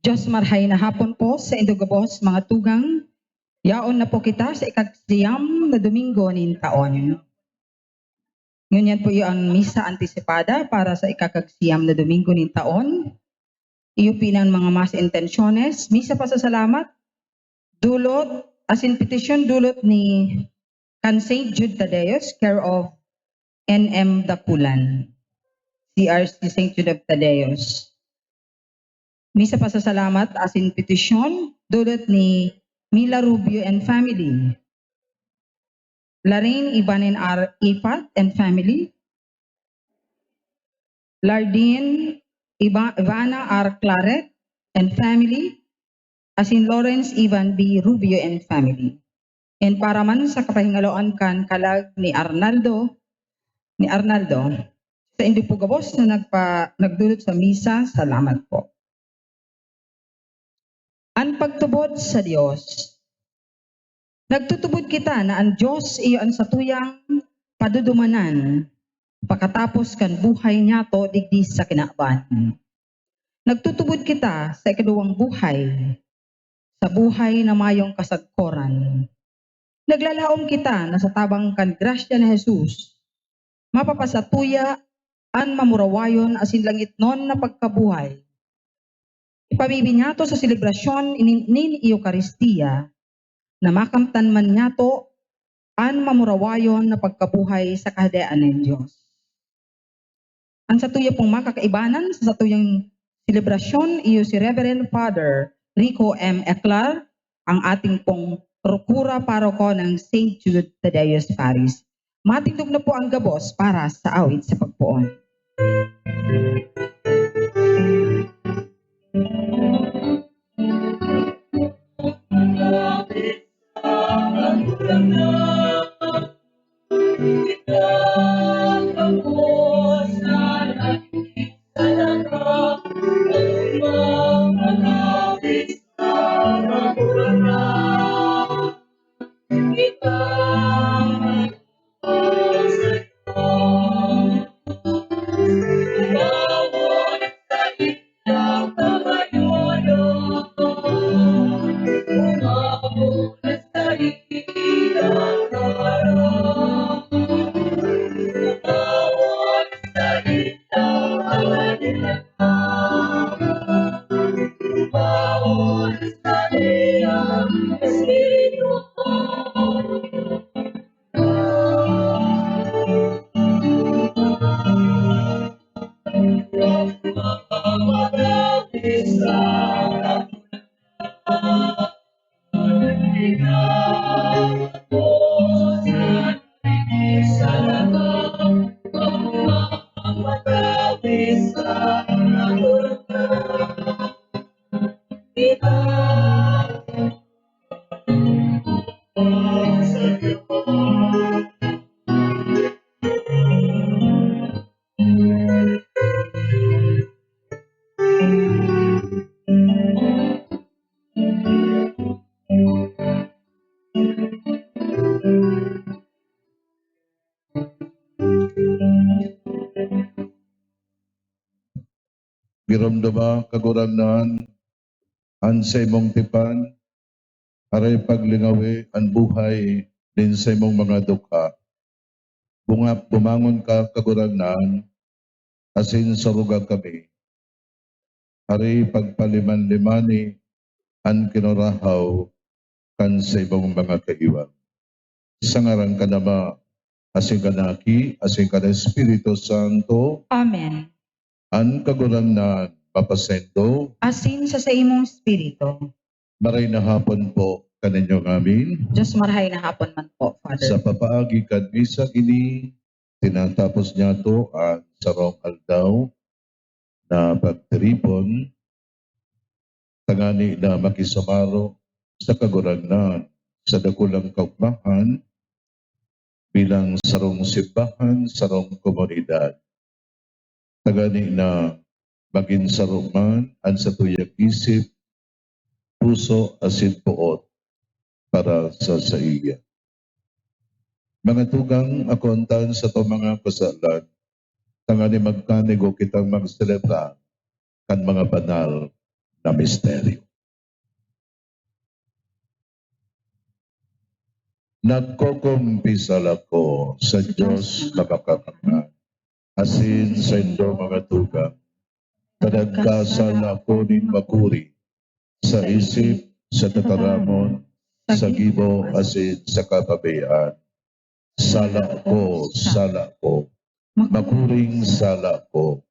Diyos marhay na hapon po sa Indugabos, mga tugang. Yaon na po kita sa ikagsiyam na Domingo nin taon. Ngunyan po yung misa antisipada para sa ikakagsiyam na Domingo nin taon. Iyo pinan mga mas intensyones, misa pasasalamat, dulot, as in petition dulot ni kan St. Jude Tadeos, care of NM Dapulan, CRC St. Jude of Tadeos. Misa pasasalamat as in petition dulot ni Mila Rubio and family, Lorraine Ibanen R. Ifat and family, Lardine Ivana R. Claret and family, as in Lawrence Ivan B. Rubio and family. And para man sa kapahingaloan kan kalag ni Arnaldo, sa Indupugabos na nagdulot sa misa, salamat po. Ang pagtubod sa Dios. Nagtutubod kita na ang Diyos iyo ang satuyang padudumanan pagkatapos kan buhay niya to digdi sa kinaaban. Nagtutubod kita sa ikaduwang buhay, sa buhay na mayong kasagkoran. Naglalaom kita na sa tabang kan grasya ni Jesus, mapapasatuya an mamurawayon asin langit non na pagkabuhay. Ipamibinyato sa selebrasyon inin Eucharistia, na makamtan man niya to an mamurawayon na pagkabuhay sa kahadayaan ng Diyos. Ang satuya pong makakaibanan sa satuyang selebrasyon, iyo si Reverend Father Rico M. Eclar, ang ating pong prokura paroko ng St. Jude Tadeos Paris. Matindog na po ang gabos para sa awit sa pagpuon. Giramdama kaguranan an sa imong tipan, aray paglingawi ang buhay din sa imong mga dukha. Bumangon ka kaguranan, asin sa rugag kami. Aray pagpaliman-limani ang kinurahaw kan sa imong mga kaiwan. Sa ngaran ka nama, asin kanaki, asin kana Espiritu Santo, Amen. ang kaguranan mapasendo. asin sa imong espiritu. Maray na hapon po kaninyo amin. Diyos marahay na hapon man po, Sa Father. papaagi kad misa kini, tinatapos niya to ang sarong aldaw na pagtiripon, tangani na makisumaro sa kagurangnan sa dakulang kaugmahan bilang sarong simbahan, sarong komunidad. Tagani na maging saruman ang sa tuyag isip, puso asin puot para sa iya. Mga tugang akontan sa to mga kasalan, tangani magkanigo kitang magselebra kan mga banal na misteryo. Nagkukumpisal ako sa Diyos makakakangan, asin sa indo mga tugang, kadagkasan ako ning makuri sa isip, sa tataramon, sa gibo, asin sa kapabayaan. Sala ko, makuring sala ko.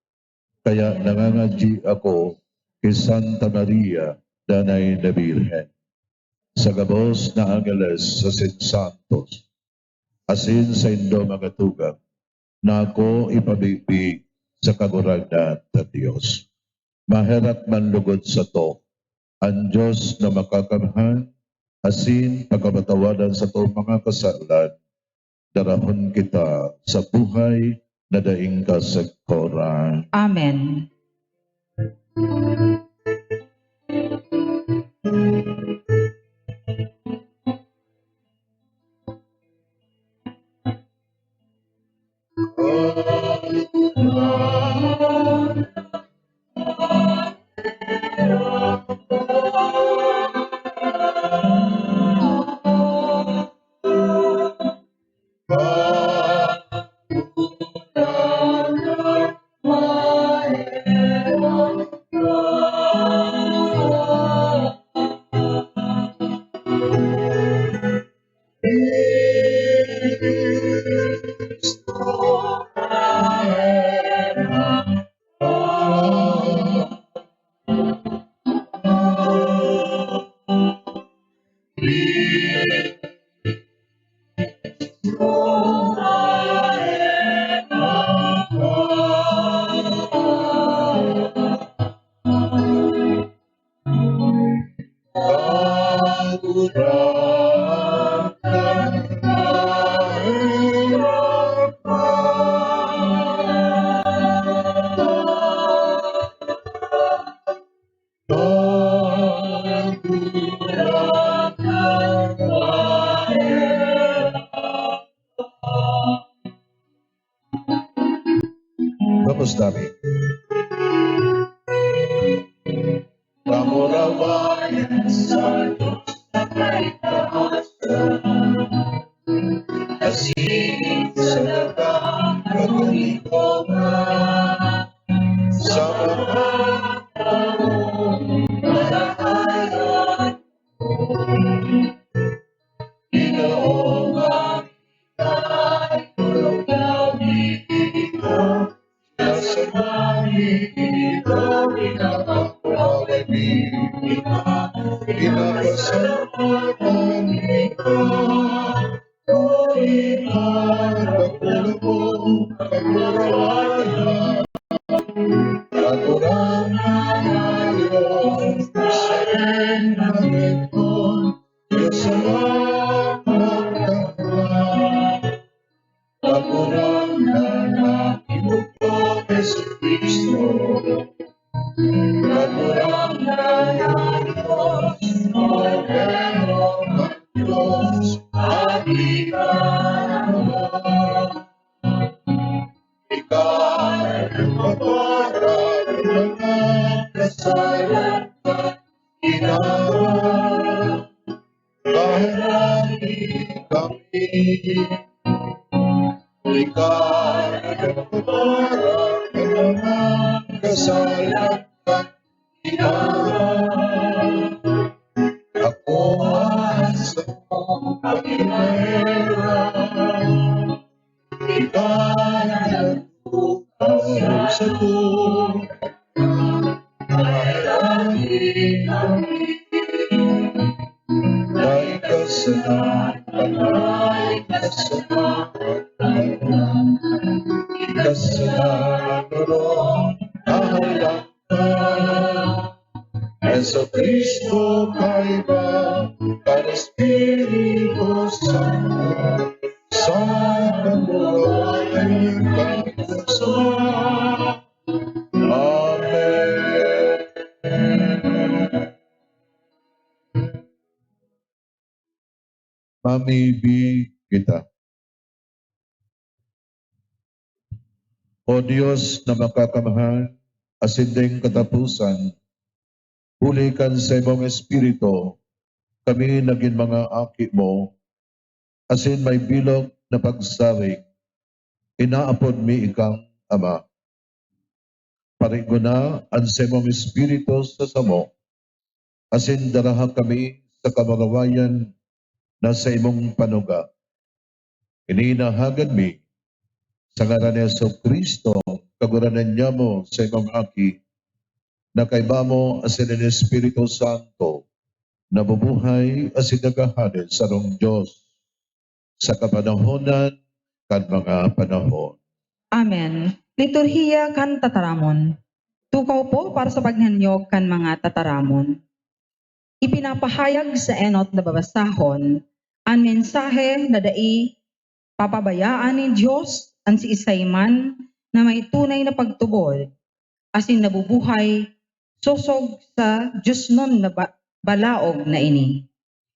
Kaya nangangadji ako kay Santa Maria, Danay na Birhen. Sa gabos na Angeles sa St. Santos, asin sa indo mga tugang, na ako ipabibig sa kagurangnan ng Diyos. Maherat man lugod sa to, ang Diyos na makakamhan, asin pagkabatawanan sa to mga kasalan, darahon kita sa buhay na daing kasagkoran. Amen. Tapos dami. Pamurawayan sa Diyos na may kaasa, asin sa lagang katulikongan, sa mga taong malahayan, Ginoong aming ay tulog namin ikaw, nasa langit ikaw, pinapakaway ikaw, pinapasalamatan ikaw, o ikaw, pagpulong pagmurawayan, kagurangan ng Diyos, isahin namin ko, Diyos salamat ka, kagurangan ng Ibuto Jesucristo, kagurangan ng Diyos, Cordero ng Diyos, Agitan. Ikaw ang maparang mga kasalan at ginawa. Maharani kami. Ikaw ang maparang mga kasalan at ginawa. Ako ay sa mong pagkimera. Ikaw ang tukaw sa tuwa. Kristo kay ba, kan Espiritu Santo, sa kabuhayan kagdasal. Amen. Mamibig kita. O Diyos na makakamahal, asinding katapusan, hulikan sa imong Espiritu, kami naging mga aki mo, asin may bilog na pagsarig, inaapod mi ikang Ama. Pariguna ang sa imong Espiritu sa samo, asin daraha kami sa kamarawayan na sa imong panuga. Ininahagad mi sa ngaran ni Jesucristo, kaguranan niya mo sa imong aki, na kaiba mo asin ang Espiritu Santo, na bubuhay asin nagahadin sa rong Diyos, sa kapanahonan kan mga panahon. Amen. Liturhiya kan tataramon. Tukaw po para sa paghanyog kan mga tataramon. Ipinapahayag sa enot na babasahon ang mensahe na dai papabayaan ni Diyos ang si Isayman na may tunay na pagtubod asin nabubuhay sosog sa Diyos nun na balaog na ini.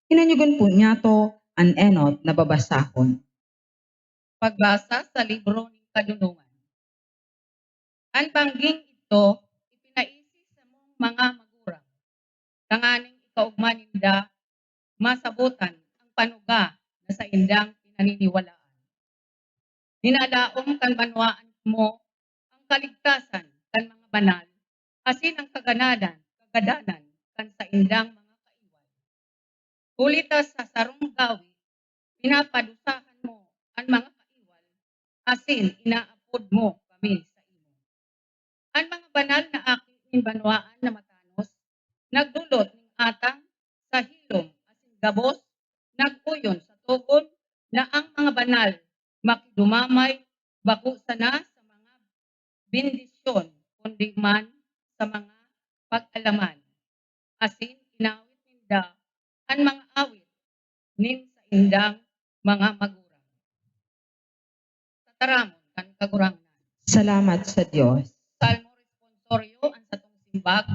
Hinanyugan po niya to ang enot na babasahon. Pagbasa sa libro ng Kadunungan. Ang bangging ito, ipinaisi sa mong mga magurang. Tanganing ikaugmaninda, masabutan ang panuga na sa indang pinaniniwalaan. Ninalaom kan banwaan mo ang kaligtasan kan mga banal, asin ang kagadanan kan sa indang mga kaiwan. Hulita sa sarong gawi, pinapadusahan mo ang mga kaiwan, asin inaapod mo kami sa imo. Ang mga banal na aki ng banwaan na matanos, nagdulot ng atang sa hilom asin gabos, naguyon sa tugon na ang mga banal makidumamay bako sana sa mga bendisyon kundi man sa mga pag-alaman. Asin inawit ninda ang mga awit nin sa indang mga magurang. Tataramon kan kagurangnan. Salamat sa Diyos. Salmo responsorio ang satong simbag,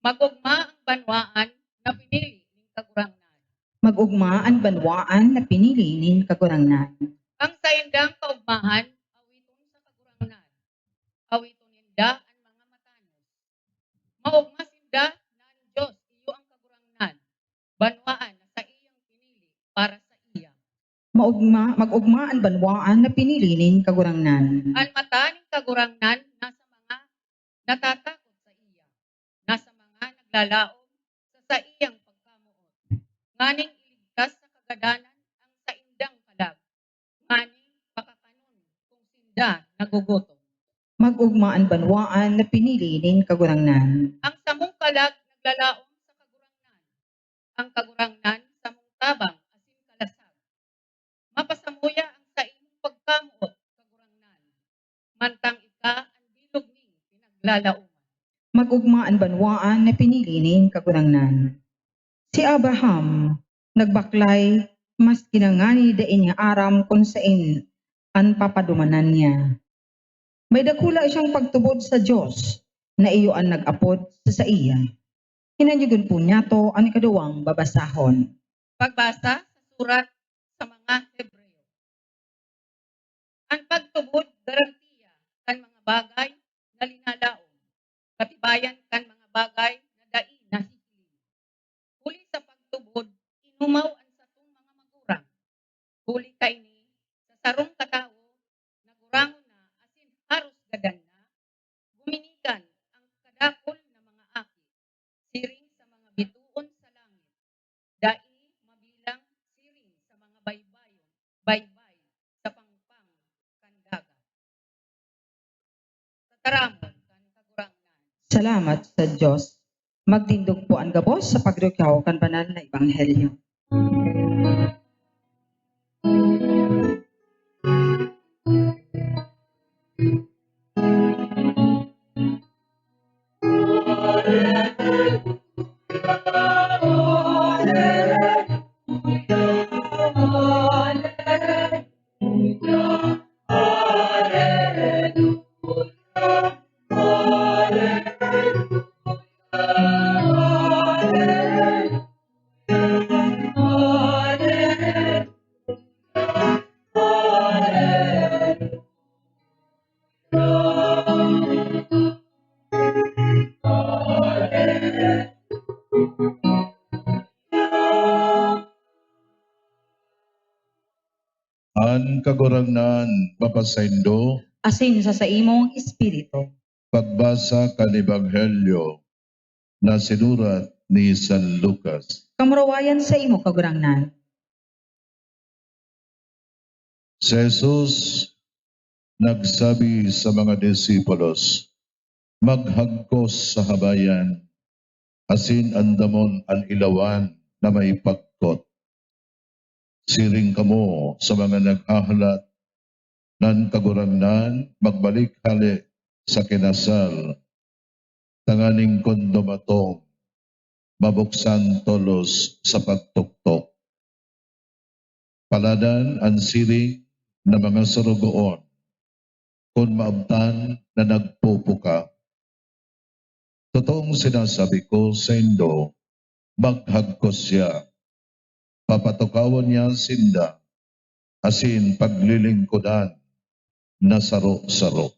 magugma ang banwaan na pinili ng kagurangnan. Mag-ugma ang banwaan na pinili nin kagurangnan. Ang sa indang kaugmahan, awiton sa kagurangnan. Awiton ninda ang mga matanos. Maugma sinda na ang Diyos iyo ang kagurangnan. Banwaan na sa iyang pinili para sa iya. Mag-ugma ang banwaan na pinili nin kagurangnan. Ang mata ng kagurangnan nasa mga natatakot sa iya. Nasa mga naglalaom sa iyang pagkamuot. Nganing iligtas sa kagadanan ang sa indang kalag. Nganing pakakanon kung sinda nagugutom. Mag-ugma ang banwaan na pinili nin kagurangnan. Ang samong kalag naglalaom sa kagurangnan. Ang kagurangnan samong tabang asin kalasag. Mapasamuya ang sa imong pagkamuot kagurangnan. Mantang ika ang bilog ning pinaglalauman. Mag-ugma ang banwaan na pinili nin kagurangnan. Si Abraham nagbaklay mas kinangani dain niya aram kung sain ang papadumanan niya. May dakula siyang pagtubod sa Diyos na iyo ang nag-apod sa iya. Hinanyugan po niya to ang ikaduwang babasahon. Pagbasa sa surat sa mga Hebreo. Ang pagtubod garantiya kan mga bagay na linalaom. Katibayan kan mga bagay na dai nahihiling. Huli sa pagtubod, inumaw ang satong mga magurang. Huli kay ni sa sarong katao, nagurangon na asin haros gadan na, guminigan ang kadakol na mga aki, siring sa mga bituon sa langit, dai mabilang siring sa mga baybay sa pangpang kandagat. Tataramon kan kagurangnan. Salamat sa Diyos. Magtindog po ang gabos sa pagrukaw kan banal na ebanghelyo. An kagurangnan mapasaindo, asin sa imong espiritu. pagbasa kan Ebanghelyo na sinurat ni San Lucas. Kamurawayan sa imo kagurangnan. Si Jesus nagsabi sa mga disipulos, maghagkos sa habayan, asin andamon ang ilawan na may pagkot. Siring kamo sa mga naghahalat nan kagurangnan, magbalik hali sa kinasal, tanganing kondomatong, mabuksan tolos sa pagtuktok. Paladan ang siring na mga surugoon, kung maabtan na nagpupuka. Totoong sinasabi ko sa indo, maghagkos siya, papatukawan niya sinda, asin paglilingkudan na saro-saro.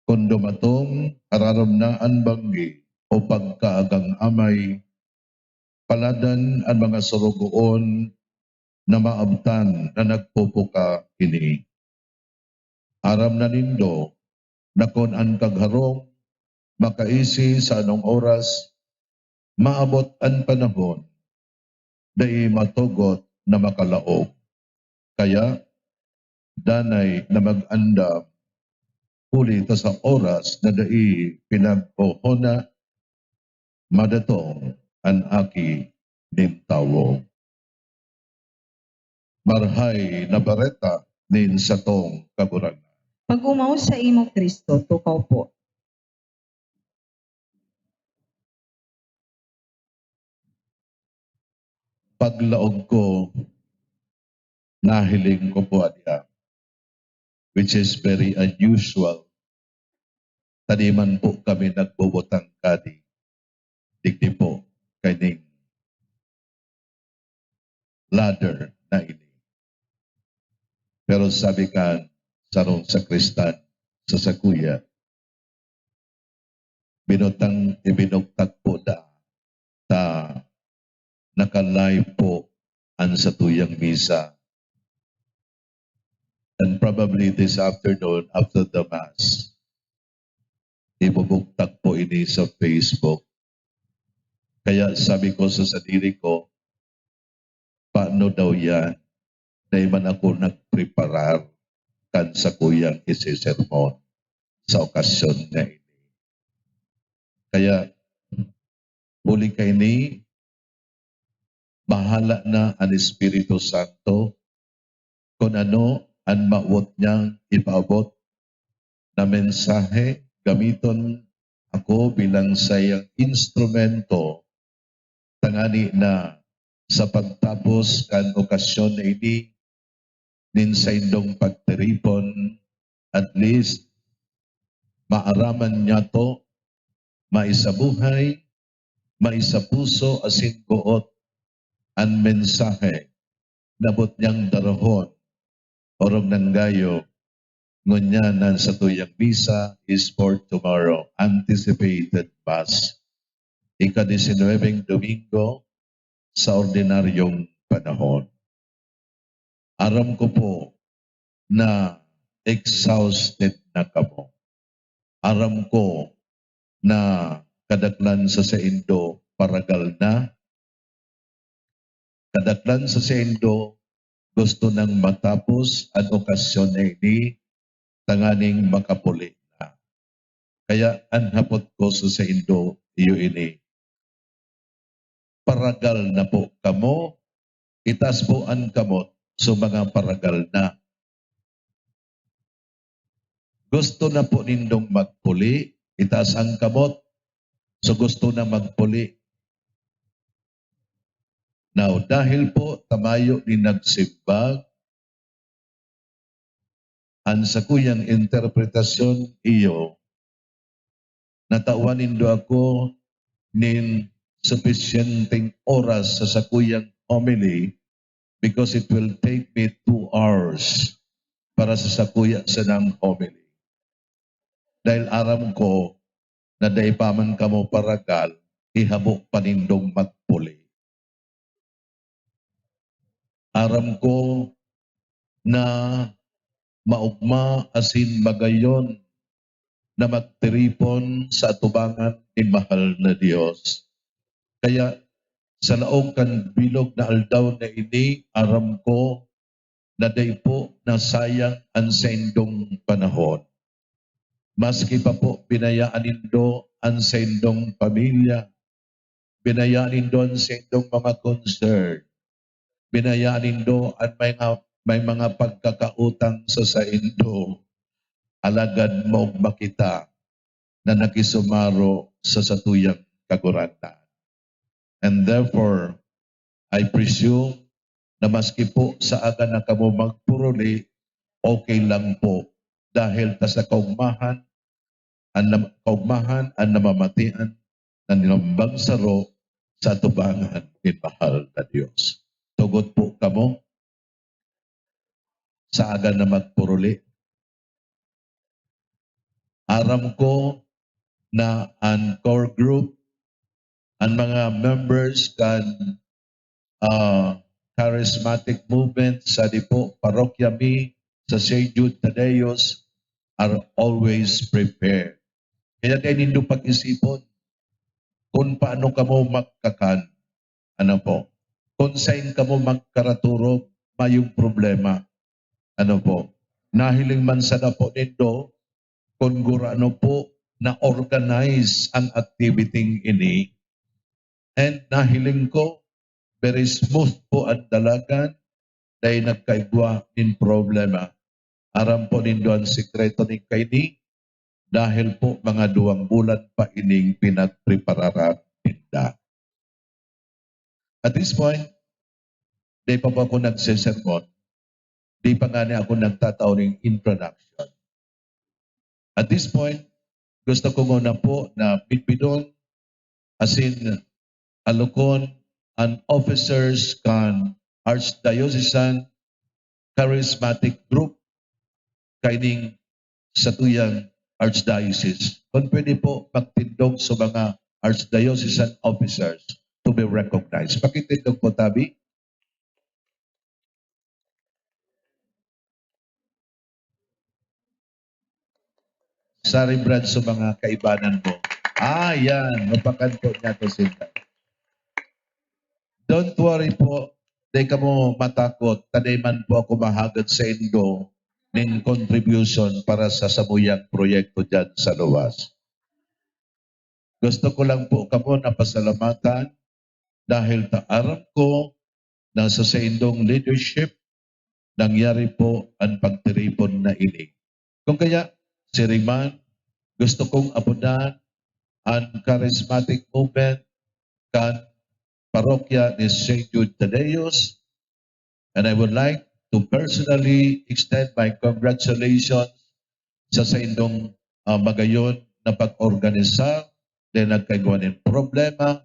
Kung dumatong hararam na ang banggi o pagkaagang amay, paladan ang mga surugoon na maabtan na nagpupuka ini. Aram na nindo na kung ang kagharong makaisi sa anong oras, maabot ang panahon, dai matugot na makalaog. Kaya, danay na mag-andam, huli ta sa oras na dai pinagpohona, madatong ang aki nintawo. Marhay na bareta nin sa tong kaburangan. Pag-umaw sa imo Kristo, tukaw po. Paglaog ko, nahiling ko po adya, which is very unusual. Taniman po kami nagbubutang kadi. Digdi po kaning ladder na ini. Pero sabi ka sarong sakristan sa sakuya, ibinugtag po ta nakalive po ang sa tuyang misa. And probably this afternoon after the Mass, ibubugtag po ini sa Facebook. Kaya sabi ko sa sarili ko, paano daw yan? Dahil man ako nagpreparar kan sa kuyang isisermon sa okasyon na ini. Kaya, huli kay ni, bahala na ang Espiritu Santo kung ano ang mauot niyang ipaabot na mensahe, gamiton ako bilang sayang instrumento tangani na sa pagtapos kan okasyon na ini din sa indong pagtiripon, at least maaraman niya to, maisabuhay, maisapuso asin buot ang mensahe nabot niyang darahon orong nanggayo ngunyanan sa tuyang misa is for tomorrow, anticipated Mass. Ika-19 Domingo sa ordinaryong panahon. Aram ko po na exhausted na kamo. Aram ko na kadaklan sa Indo paragal na. Kadaklan sa Indo gusto nang matapos ang okasyon na ini tanganing makapuli na. Kaya ang hapot ko sa Indo iyo ini. Paragal na po kamo, itas po ang kamot sa mga paragal na. Gusto na po nindong magpuli, itaas ang kamot, so gusto na magpuli. Now, dahil po tamayo ni nagsimbag, Ang sa kuyang interpretasyon iyo, natawan nindo ako nin sufficienting oras sa sakuyang homily because it will take me 2 hours para sa sakuya sa ng homily. Dahil aram ko na daipaman kamo paragal, ihabok panindong magpuli. Aram ko na maugma asin magayon na magtiripon sa atubangan ni mahal na Diyos. Kaya sa laong kan bilog na aldaw na ini, aram ko na day po na sayang ang sendong panahon. Maski pa po binayaan nindo ang sendong pamilya, binayaan nindo ang sendong mga concern, binayaan nindo at may mga pagkakautang sa saindo, alagad mo makita na nakisumaro sa satuyang kaguratan. And therefore, I presume na maski po sa aga na kamo magpuruli, okay lang po. Dahil ta sa kaugmahan, ang namamatian na nilambang saro sa tubangan ni mahal na Diyos. Tugot po kamo sa aga na magpuruli. Aram ko na ang core group, ang mga members kan charismatic movement sa Dipo, Parokya Mi, sa St. Jude Tadeos are always prepared. Kaya kayo nindo pag-isipon kung paano kamo magkakan. Ano po? Kung saan kamo magkaraturo, mayong problema. Ano po? Nahiling man sa na po nindo, kung gurano po na organize ang activity ini. And nahiling ko, very smooth po ang dalagan dahil nagkaigwa ng problema. Aram po nindo ang sikreto ni Kaini dahil po mga 2 bulan pa ining pinagprepararan ninda. At this point, di pa po ako nagsisermon, di pa nga niya ako nagtataw ng introduction. At this point, gusto ko muna po na bitbidon asin alukon and officers kan Archdiocesan Charismatic Group kaining sa tuyang Archdiocese. Kung pwede po magtindog sa mga Archdiocesan officers to be recognized. Pakitindog po, Tabi. Sorry, Brad, sa mga kaibanan mo. Yan. Mapakanto niya to sila. Don't worry po. Di ka mo matakot. Taniman po ako mahagad sa indo ng contribution para sa sabuyang proyekto dyan sa luwas. Gusto ko lang po kamo na pasalamatan dahil taaram ko na sa indong leadership, nangyari po ang pagtiripon na ini. Kung kaya, si Riman, gusto kong apunan ang charismatic movement kan parokya ni St. Jude Tadeos, and I would like to personally extend my congratulations sa indong magayon na pag-organisa dahil nagkagawa ng problema,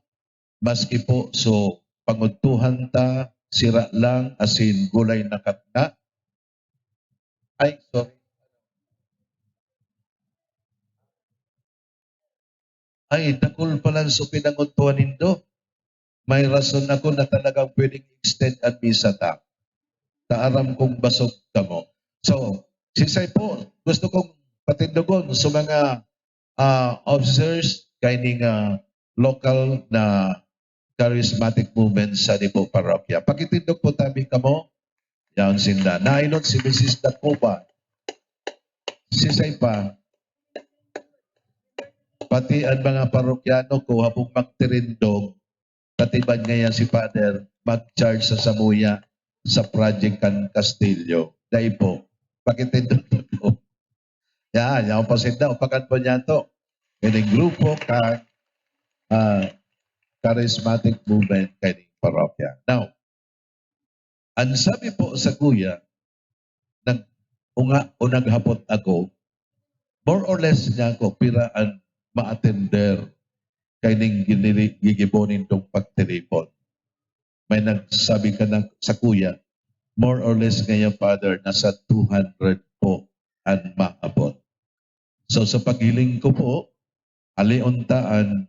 maski po so pangutuhan ta, sira lang, asin gulay na katna. Ay, sorry. Ay, dakol pala so pinangutuhan nindo. May rason ako na talagang pwedeng extend ang misa ta. Taaram kong basog ka mo. So, sisay po, gusto kong patindogon sa mga officers kaining local na charismatic movement sa Dipo Parokya. Pakitindog po tabi ka mo, yan sinda. Nainot si Mrs. Dacoba. Sisay pa, pati ang mga parokyano ko habang magtirindog, katibad ngayon si Father, mag-charge sa Samuya sa Project Can Castillo. Dahil po, pakitindog po. Yan pa sinda. Upakan po niya to. Kaya grupo ka charismatic movement kay parokya. Now, ang sabi po sa kuya, o naghapot ako, more or less niya ako piraan ma-attender kay ning gigibonin tong pagtelefon. May nagsabi ka na sa kuya, more or less ngayon, Father, nasa 200 po ang maabot. So sa paghiling ko po, aliuntaan,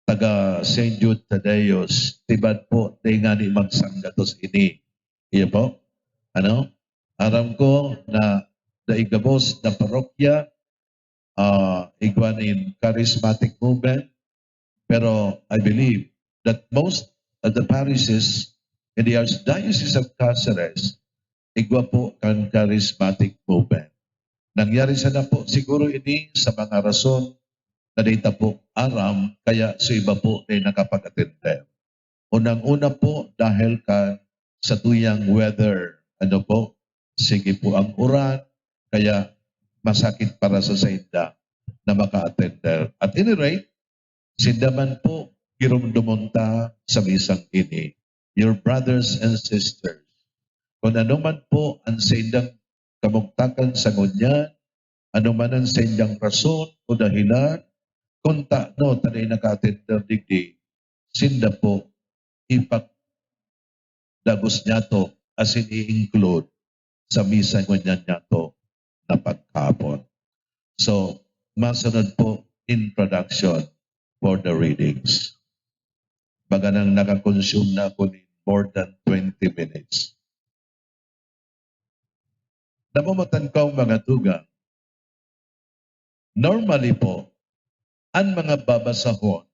taga St. Jude Tadeos, tibad po, tayo nga ni magsanggatos ini. Iya po? Ano? Aram ko na daigabos na parokya, igwanin charismatic movement, pero I believe that most of the parishes in the Archdiocese of Cáceres, igwa po kan charismatic movement. Nangyari sa na po siguro ini sa mga rason na dita po aram, kaya sa iba po ay nakapag-attend. Unang-una po dahil sa tuyang weather, ano po, sige po ang uran, kaya masakit para sa Sainda na maka-attend. At any rate, sindaman po girumdumunta sa misang ini. Your brothers and sisters, kung ano man po ang Saindang kamugtakan sa ngunyan, ano man ang Saindang rason o dahilan, kung no, tanay naka-attend digdi, sinda po ipagdagos niya to as in i-include sa misa ngunyan niya to na pagkapon. So, masunod po introduction for the readings. Baga nang nakakonsume na ako ni more than 20 minutes. Namumatan ko ang mga tugang. Normally po, ang mga babasahon,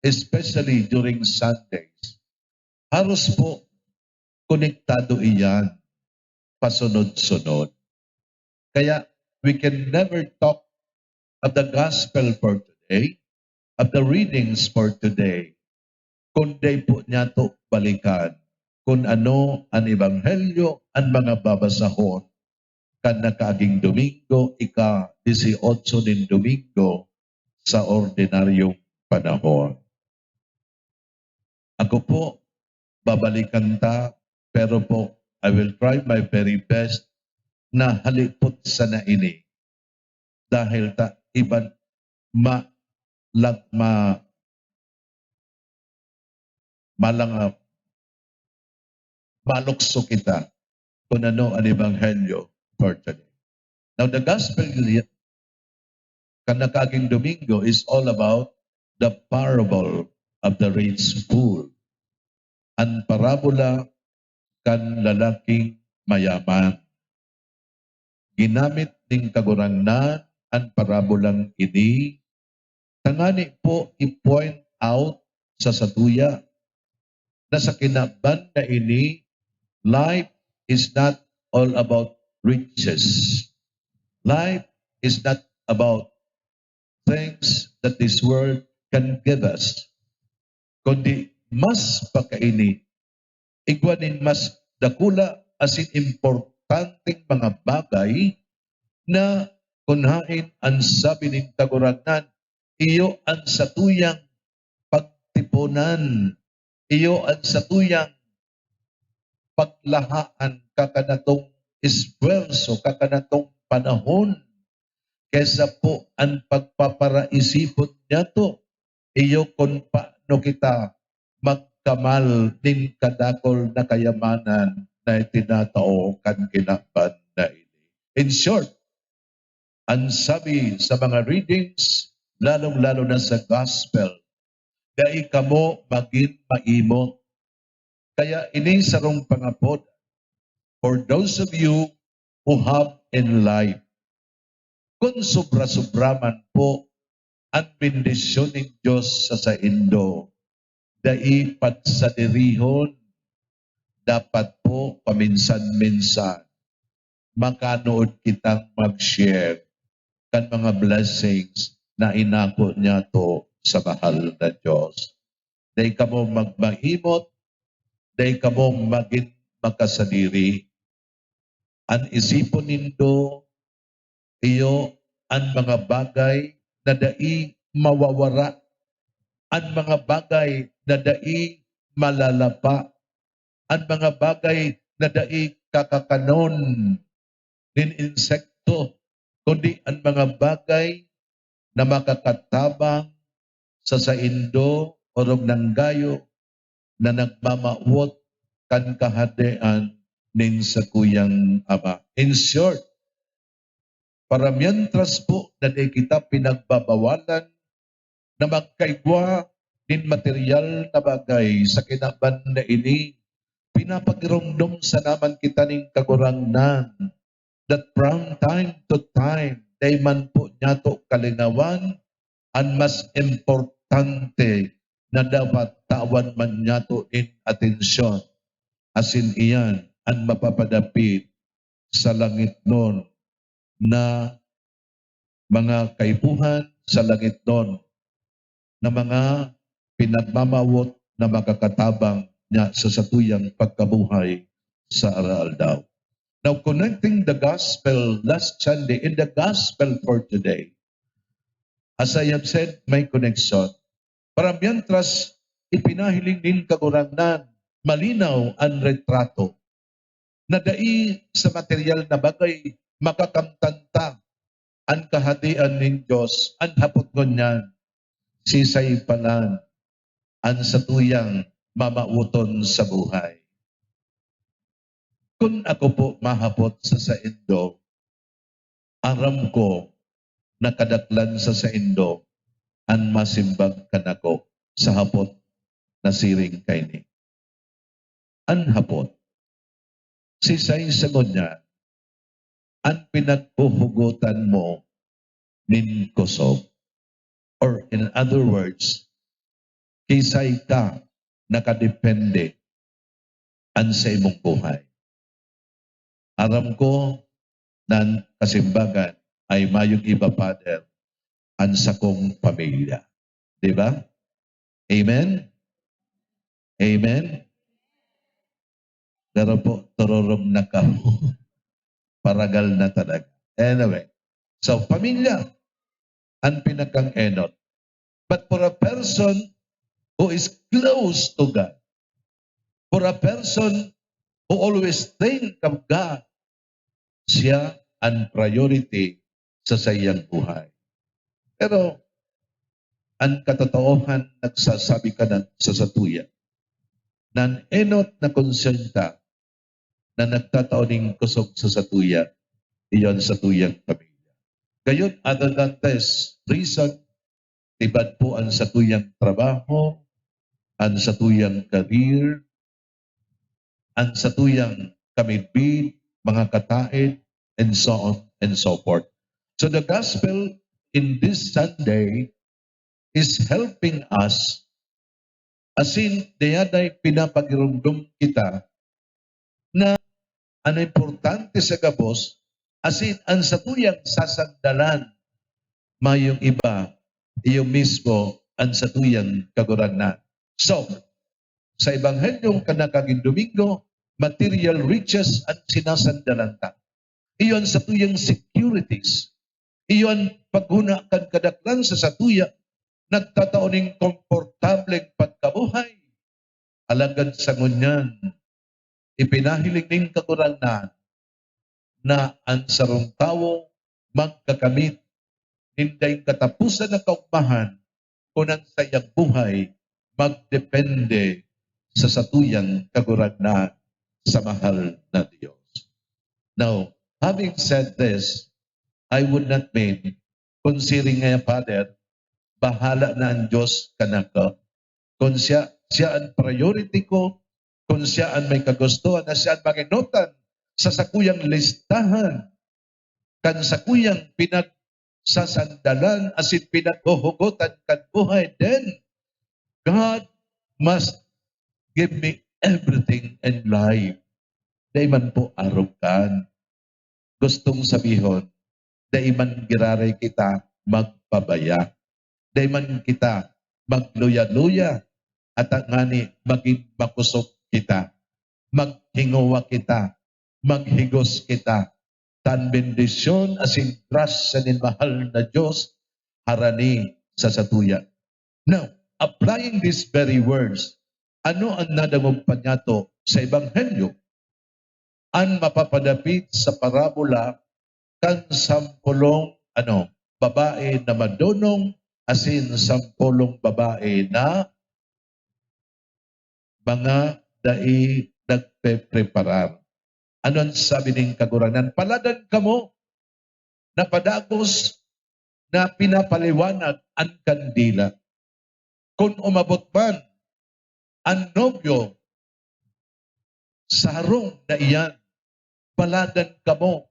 especially during Sundays, halos po konektado iyan pasunod-sunod. Kaya we can never talk of the gospel for today, of the readings for today, kundi po niya to balikan kung ano ang ebanghelyo ang mga babasahon kan nakaaging Domingo, ika-18 din Domingo sa ordinaryong panahon. Ako po, babalikan pero po, I will try my very best na halipot sa naini. Dahil iban malukso kita kung ano ang ebanghelyo for today. Now, the gospel kanakaging Domingo is all about the parable of the rich fool. Ang parabola kan lalaking mayaman. Ginamit ning kagurangnan ang parabolang ini. Tangani po i-point out sa satuya na sa kinaban na ini, life is not all about riches. Life is not about things that this world can give us. Kundi mas pagkaini, igwanin mas dakula asin importanteng mga bagay na kunhain ang sabi ng kagurangnan, iyo ang satuyang pagtipunan, iyo ang satuyang paglahaan kakanatong eswelso, kakanatong panahon, kesa po ang pagpaparaisipon niya to, iyo kung paano kita magkamal din kadakol na kayamanan na itinatao kan kinaban na ini. In short, ang sabi sa mga readings, lalong-lalo na sa gospel, dai kamo maging maimot. Kaya ini sarong pangapod for those of you who have in life. Kung sobra-sobra man po ang bendisyon ng Diyos sa Indo, dai pagsadirihon, dapat po paminsan-minsan makanood kitang mag-share kan mga blessings na inako niya to sa mahal na Diyos. Dahil kamo magmahimot, dahil kamo maging makasadiri. Ang isipon nindo, iyo ang mga bagay na dai mawawara, ang mga bagay na dai malalapa, ang mga bagay na dai kakakanon nin insekto, kundi ang mga bagay na makakatabang sa saindo o ng gayo na nagmamawot kan kahadean nin sakuyang Ama. In short, para mientras po na di kita pinagbabawalan na magkaigwa nin material na bagay sa kinaban na ini, pinapagiromdom sa naman kita ning kagurangnan that from time to time, day man po niya to kalinawan, ang mas importante na dapat tawan man niya to in atensyon. Asin iyan, ang mapapadapit sa langit nun na mga kaibuhan, sa langit nun na mga pinagmamawot na makakatabang niya sa satuyang pagkabuhay sa araw-daw. Now, connecting the gospel last Sunday in the gospel for today, as I have said, may connection. Para mientras ipinahiling din kagurangnan, malinaw ang retrato na dai sa material na bagay makakamtanta ang kahadian ng Diyos, ang hapot ngunyan, sisay palan, ang satuyang mamauton sa buhay. Kung ako po mahapot sa saindo, aram ko na kadaklan sa saindo ang masimbag kanako sa hapot na siring kayni. Ang hapot, sisay sa niya, ang pinagpuhugutan mo nin kusog. Or in other words, kisay ka nakadepende ang sa imong buhay. Aram ko na ang kasimbagan ay mayong iba, Father, ang sakong pamilya. Di ba? Amen? Amen? Pero po, tururom na ka. Paragal na talaga. Anyway, so pamilya, ang pinakang enot. But for a person who is close to God, for a person who always think of God, siya ang priority sa sayang buhay. Pero ang katotohanan nagsasabi ka na sa satuya na ang enot na konsenta na nagtataoning kusog sa satuya, iyon sa tuyang pamilya. Gayon, other than this reason, tibad po ang satuyang trabaho, ang satuyang career, ang satuyang kamidbid, mga kataid, and so on and so forth. So the gospel in this Sunday is helping us, as in, dayaday pinapagirumdum kita na ang importante sa gabos, as in, ang satuyang sasagdalan, mayong iba, iyo mismo ang satuyang kagurangnan. So, sa Ebanghelyong kanakaging Domingo, material riches ang sinasandalan ta. Iyon sa tuyang securities. Iyon paghuna kan kadaklan sa satuya, nagtataoning komportableng pagkabuhay. Alagad sa ngunyan, ipinahiling ning kagurangnan na ang sarong tawo magkakamit hinday katapusan ng kaugmahan kung ang sayang buhay magdepende sa satuyang kagurangnan sa mahal na Diyos. Now, having said this, I would not mean, considering nga Father, bahala na ang Diyos kanako. Kung siya ang priority ko, kung siya ang may kagustuhan, na siya ang maginutan sa sakuyang listahan, kan sakuyang pinagsasandalan, asin pinaghuhugutan kan buhay, then God must give me everything in life. Dahil man po arugan. Gustong sabihon, dahil man giraray kita magpabaya. Dahil man kita magluya-luya. At ang ngani maging makusok kita. Maghingawa kita. Maghigos kita. Tan bendisyon asin trust sa mahal na Diyos harani sa satuya. Now, applying these very words, ano ang nadangog pa niya to sa Ebanghelyo? an mapapadapit sa parabola kan sampulong babae na madunong asin sampulong babae na mga dai nagpe-preparar. Ano ang sabi ng kaguranan? Paladan kamo na padagos na pinapaliwanag ang kandila. Kung umabot man ang nobyo sa harong na iyan, paladan kamo,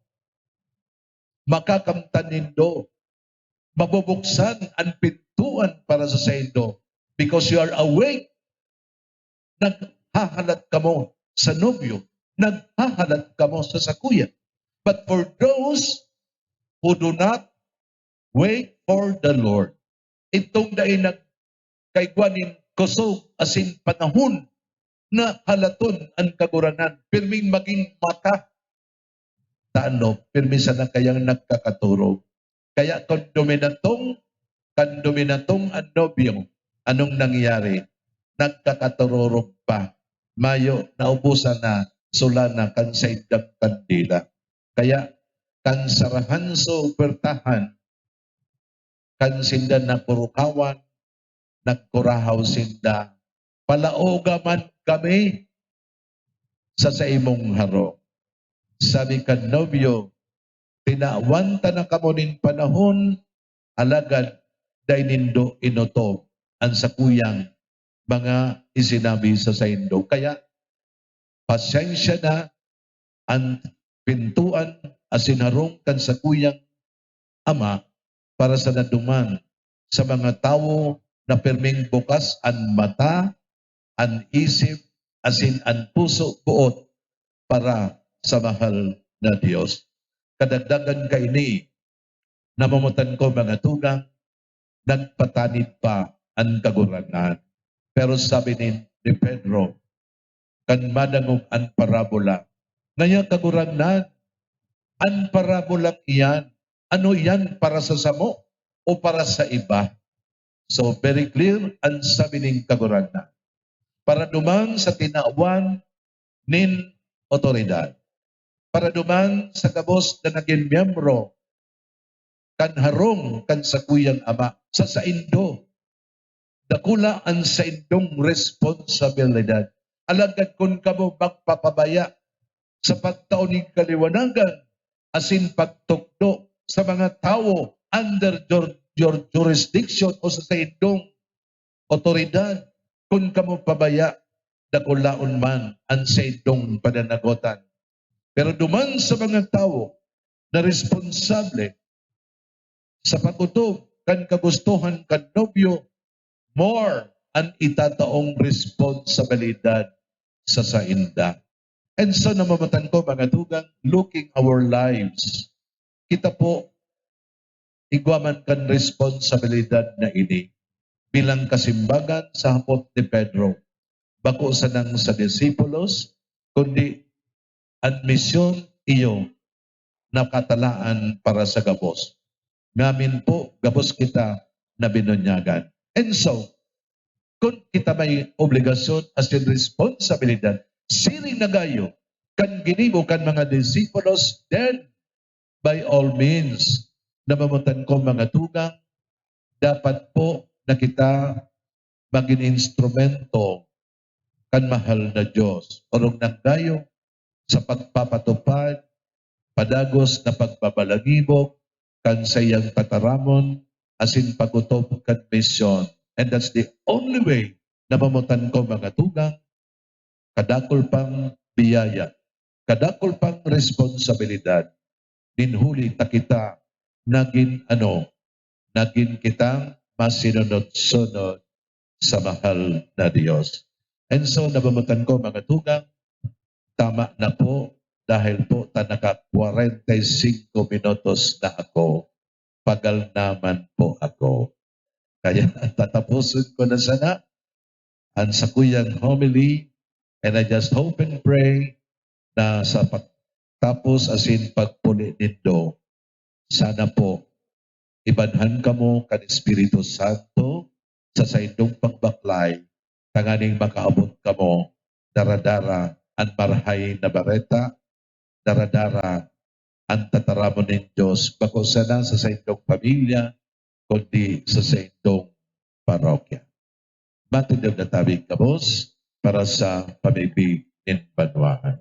makakamtan nindo, mabubuksan ang pintuan para sa saindo because you are awake. Naghahalat kamo sa nobyo, naghahalat kamo sa sakuya. But for those who do not wait for the Lord, itong dai nagkaigwanin kusog asin panahon na halaton ang kaguranan, pirming maging mata, pirmi sa na kayang nagkakaturog. Kaya kung dominatong ang nobyo, anong nangyari? Nagkakatururog pa. Mayo, naubusan na, sula na kan sa indang kandila. Kaya, kan sarahan so pertahan, kan sinda na kurukawan, nagkurahaw sinda, palaoga man kami sa imong haro. Sabi kan nobyo, tinawanta na kamo nin panahon, alagad day nindo inoto ang sakuyang mga isinabi sa saindo. Kaya pasensya na ang pintuan asin harong kan sakuyang ama para sa naduman sa mga tao na pirming bukas ang mata, ang isip, asin ang puso buot para sa mahal na Diyos. Kadagdagan ka ini, namamutan ko mga tugang, nagpatanid pa ang kaguranan. Pero sabi ni Pedro, kan madangog ang parabola, ngaya kaguranan, ang parabola iyan, ano yan para sa samo o para sa iba? So very clear ang sabi ng kaguranan. Para duman sa tinawan nin otoridad. Para duman sa kabos na naging miyembro kan harong kan sakuyang ama sa saindo. Dakula ang saindong responsibilidad. Alagad kung kamo magpapabaya sa pagtaon ng kaliwanagan asin pagtukdo sa mga tao under your jurisdiction o sa saindong otoridad, kung kamo pabaya, dakulaon man ang saindong pananagutan. Pero duman sa mga tao na responsable sa pag-utob kan kagustuhan kan nobyo, more ang itataong responsibilidad sa sainda. And so namamatan ko mga tugang, looking our lives, kita po igwaman kan responsibilidad na ini bilang kasimbagan sa hapot ni Pedro. Bako sa nang sa disipulos, kundi admisyon iyo nakatalaan para sa gabos. Ngamin po, gabos kita na binunyagan. And so, kung kita may obligasyon as in responsibilidad, siring na gayo, kan ginibo kan mga disipulos, then by all means, namamutan ko mga tugang, dapat po na kita maging instrumento kan mahal na Diyos. Orong nang gayo sa pagpapatupad, padagos na pagbabalagibok, kan sayang pataramon, asin pagutob kan misyon. And that's the only way na mamutan ko mga tugang, kadakol pang biyaya, kadakol pang responsibilidad, dinhuli ta kita, naging kitang masinunod-sunod sa mahal na Diyos. And so, nabamutan ko mga tugang, tama na po, dahil po naka 45 minutos na ako, pagal naman po ako. Kaya tatapusin ko na sana ang sakuyang homily, and I just hope and pray na sa pagtapos asin pagpuli nindo, sana po ibanhan kamo kan Espiritu Santo sa saindong pagbaklay, tanganing makaabot kamo daradara ang marhay na bareta daradara ang tataramon ng Diyos bako sana sa indong pamilya kundi sa indong parokya. Matindog na tabing kabos para sa pamibig in banwaan.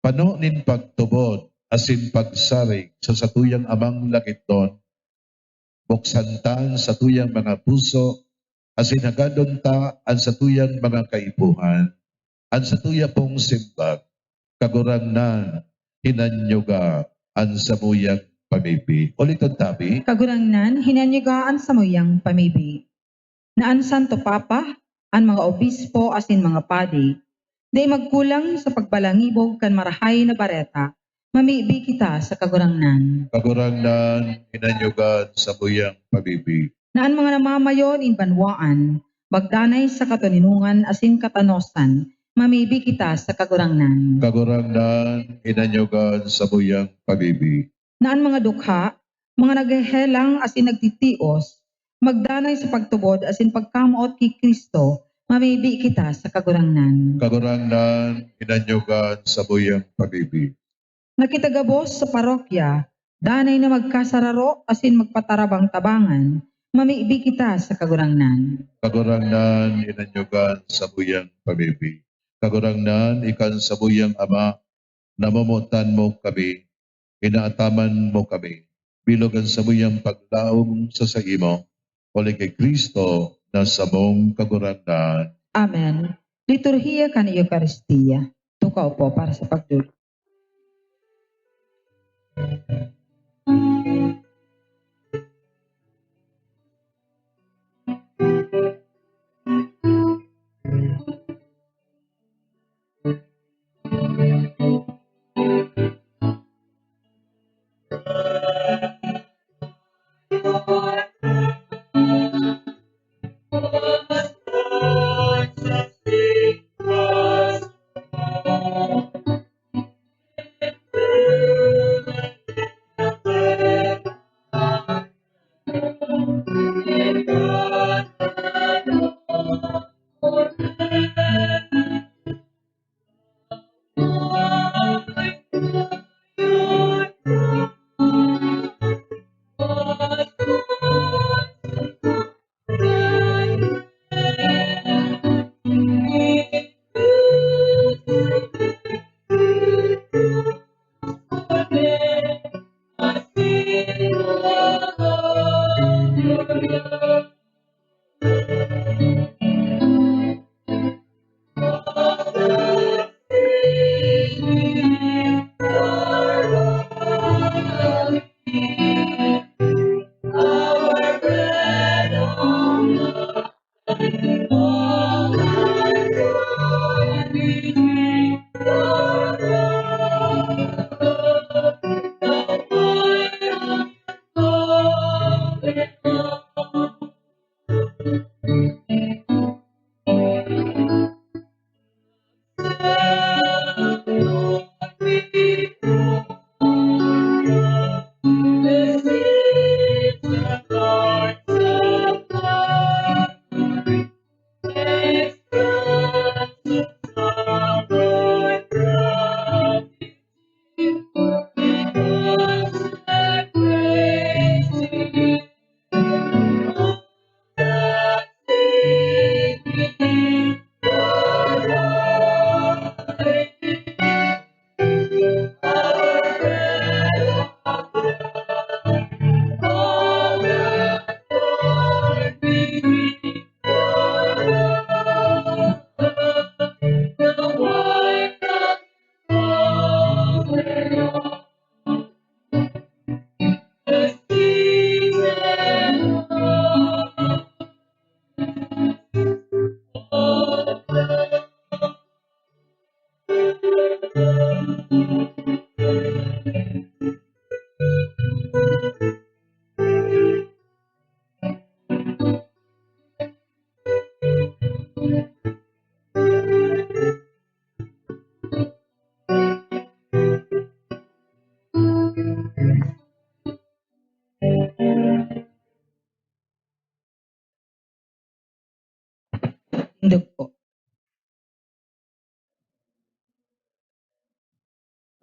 Pano nin pagtubod asin pagsarig sa satuyang amang lakiton, buksantan sa tuyang mga puso, asin hagadon ta ang satuyang mga kaipuhan, ang satuya pong simbag, kagurangnan, hinanyuga, ang samuyang pamibig. Uliton tabi, Kagurangnan, hinanyugaan sa muyang pamibi. Naan Santo Papa, ang mga obispo asin mga padi, day magkulang sa pagbalangibog kan marahay na bareta, mamibi kita sa kagurangnan. kagurangnan, hinanyugan, samuyang pamibig. Naan mga namamayon in banwaan, magdanay sa katuninungan asin katanosan, mamibi kita sa kagurangnan. Kagurangnan, hinanyugan, samuyang pamibig. Naan mga dukha, mga naghehelang asin nagtitios, magdanay sa pagtubod asin pagkamuot kay Kristo, mamibi kita sa kagurangnan. Kagurangnan, hinanyugan, samuyang pamibig. Nakitagabos sa parokya, danay na magkasararo asin magpatarabang tabangan, mamibi kita sa kagurangnan. Kagurangnan, hinanyugan, samuyang pamibig. Kagurangnan, ikan samuyang ama, namamutan mo kami, inaataman mo kami, bilogan samuyang paglaom sa saimo, uli kay Kristo na samong kagurangnan. Amen. Liturhiya kan Eucharistia. Tukaw po para sa pagdulog.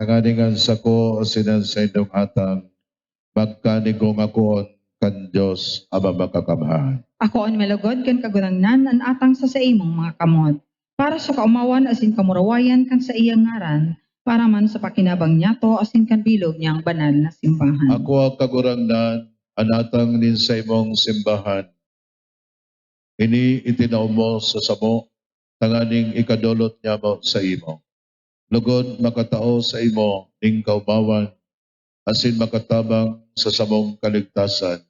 Tanganingan sa ko asinan sa indong atang magkanigong akoon kan Diyos ama makakamhan. Ako on melugod kan kagurangnan an atang sa imong mga kamot. Para sa kaumawan asin kamurawayan kan sa iyang ngaran, para man sa pakinabang niyato asin kan bilog niyang banal na simbahan. Ako ang kagurangnan, anatang nin sa imong simbahan. Ini itinaw mo sa samo, tanganing ikadulot niya mo sa imo. Lugod makatao sa imo, ning kaumawan, asin makatabang sa samong kaligtasan.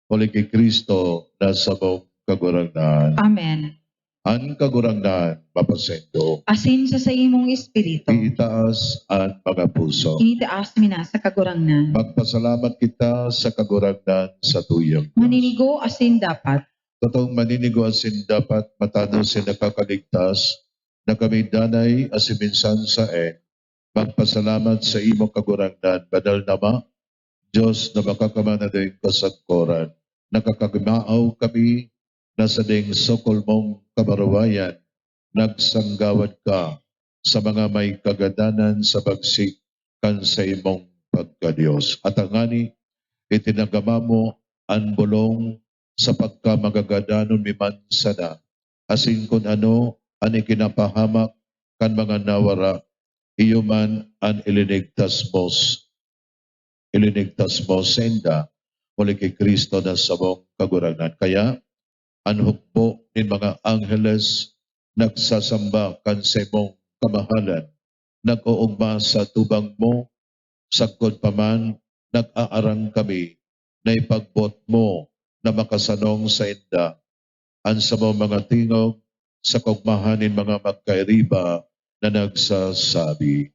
Muli kay Kristo na samong kagurangnan. Amen. Ang kagurangnan, mapasendo. Asin sa imong espiritu, Iitaas ang mga puso. initaas mi na sa kagurangnan. Magpasalamat kita sa kagurangnan sa tuyang Diyos. Maninigo asin dapat, Totoong maninigo asin dapat matano sin nakakaligtas na kami danay asin minsan sa magpasalamat sa imong kagurangnan badal nama Diyos na makakamana din kasagkoran. Nakakagimaaw kami na sa ding sokol mong kabaruwayan nagsanggawad ka sa mga may kagadanan sa bagsik kan sa imong pagkadiyos. At ang ngani, itinagama mo ang bulong sa pagkamagagadanon miman sana. Asin kun ano, ang ikinapahamak kan mga nawara, iyo man ang ilinigtas mo senda, muli kay Kristo na sabong kagurangan. Kaya, ang hukbo ng mga angeles nagsasamba kan sa imong kamahalan, nag-uugma sa tubang mo, sagkod pa man, nag-aarang kami na ipagbot mo na makasanong sa inda, ang sa mga tingog sa kugmahanin mga magkairiba na nagsasabi.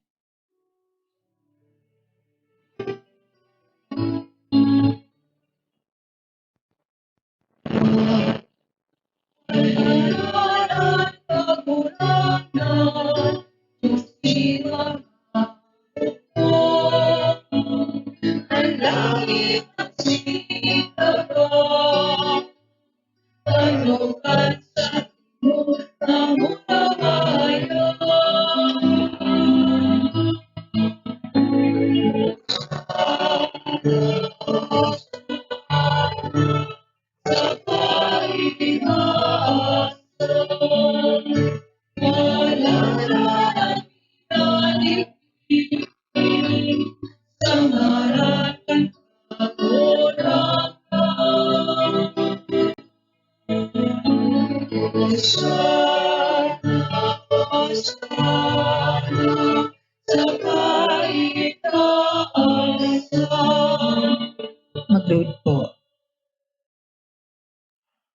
magload po.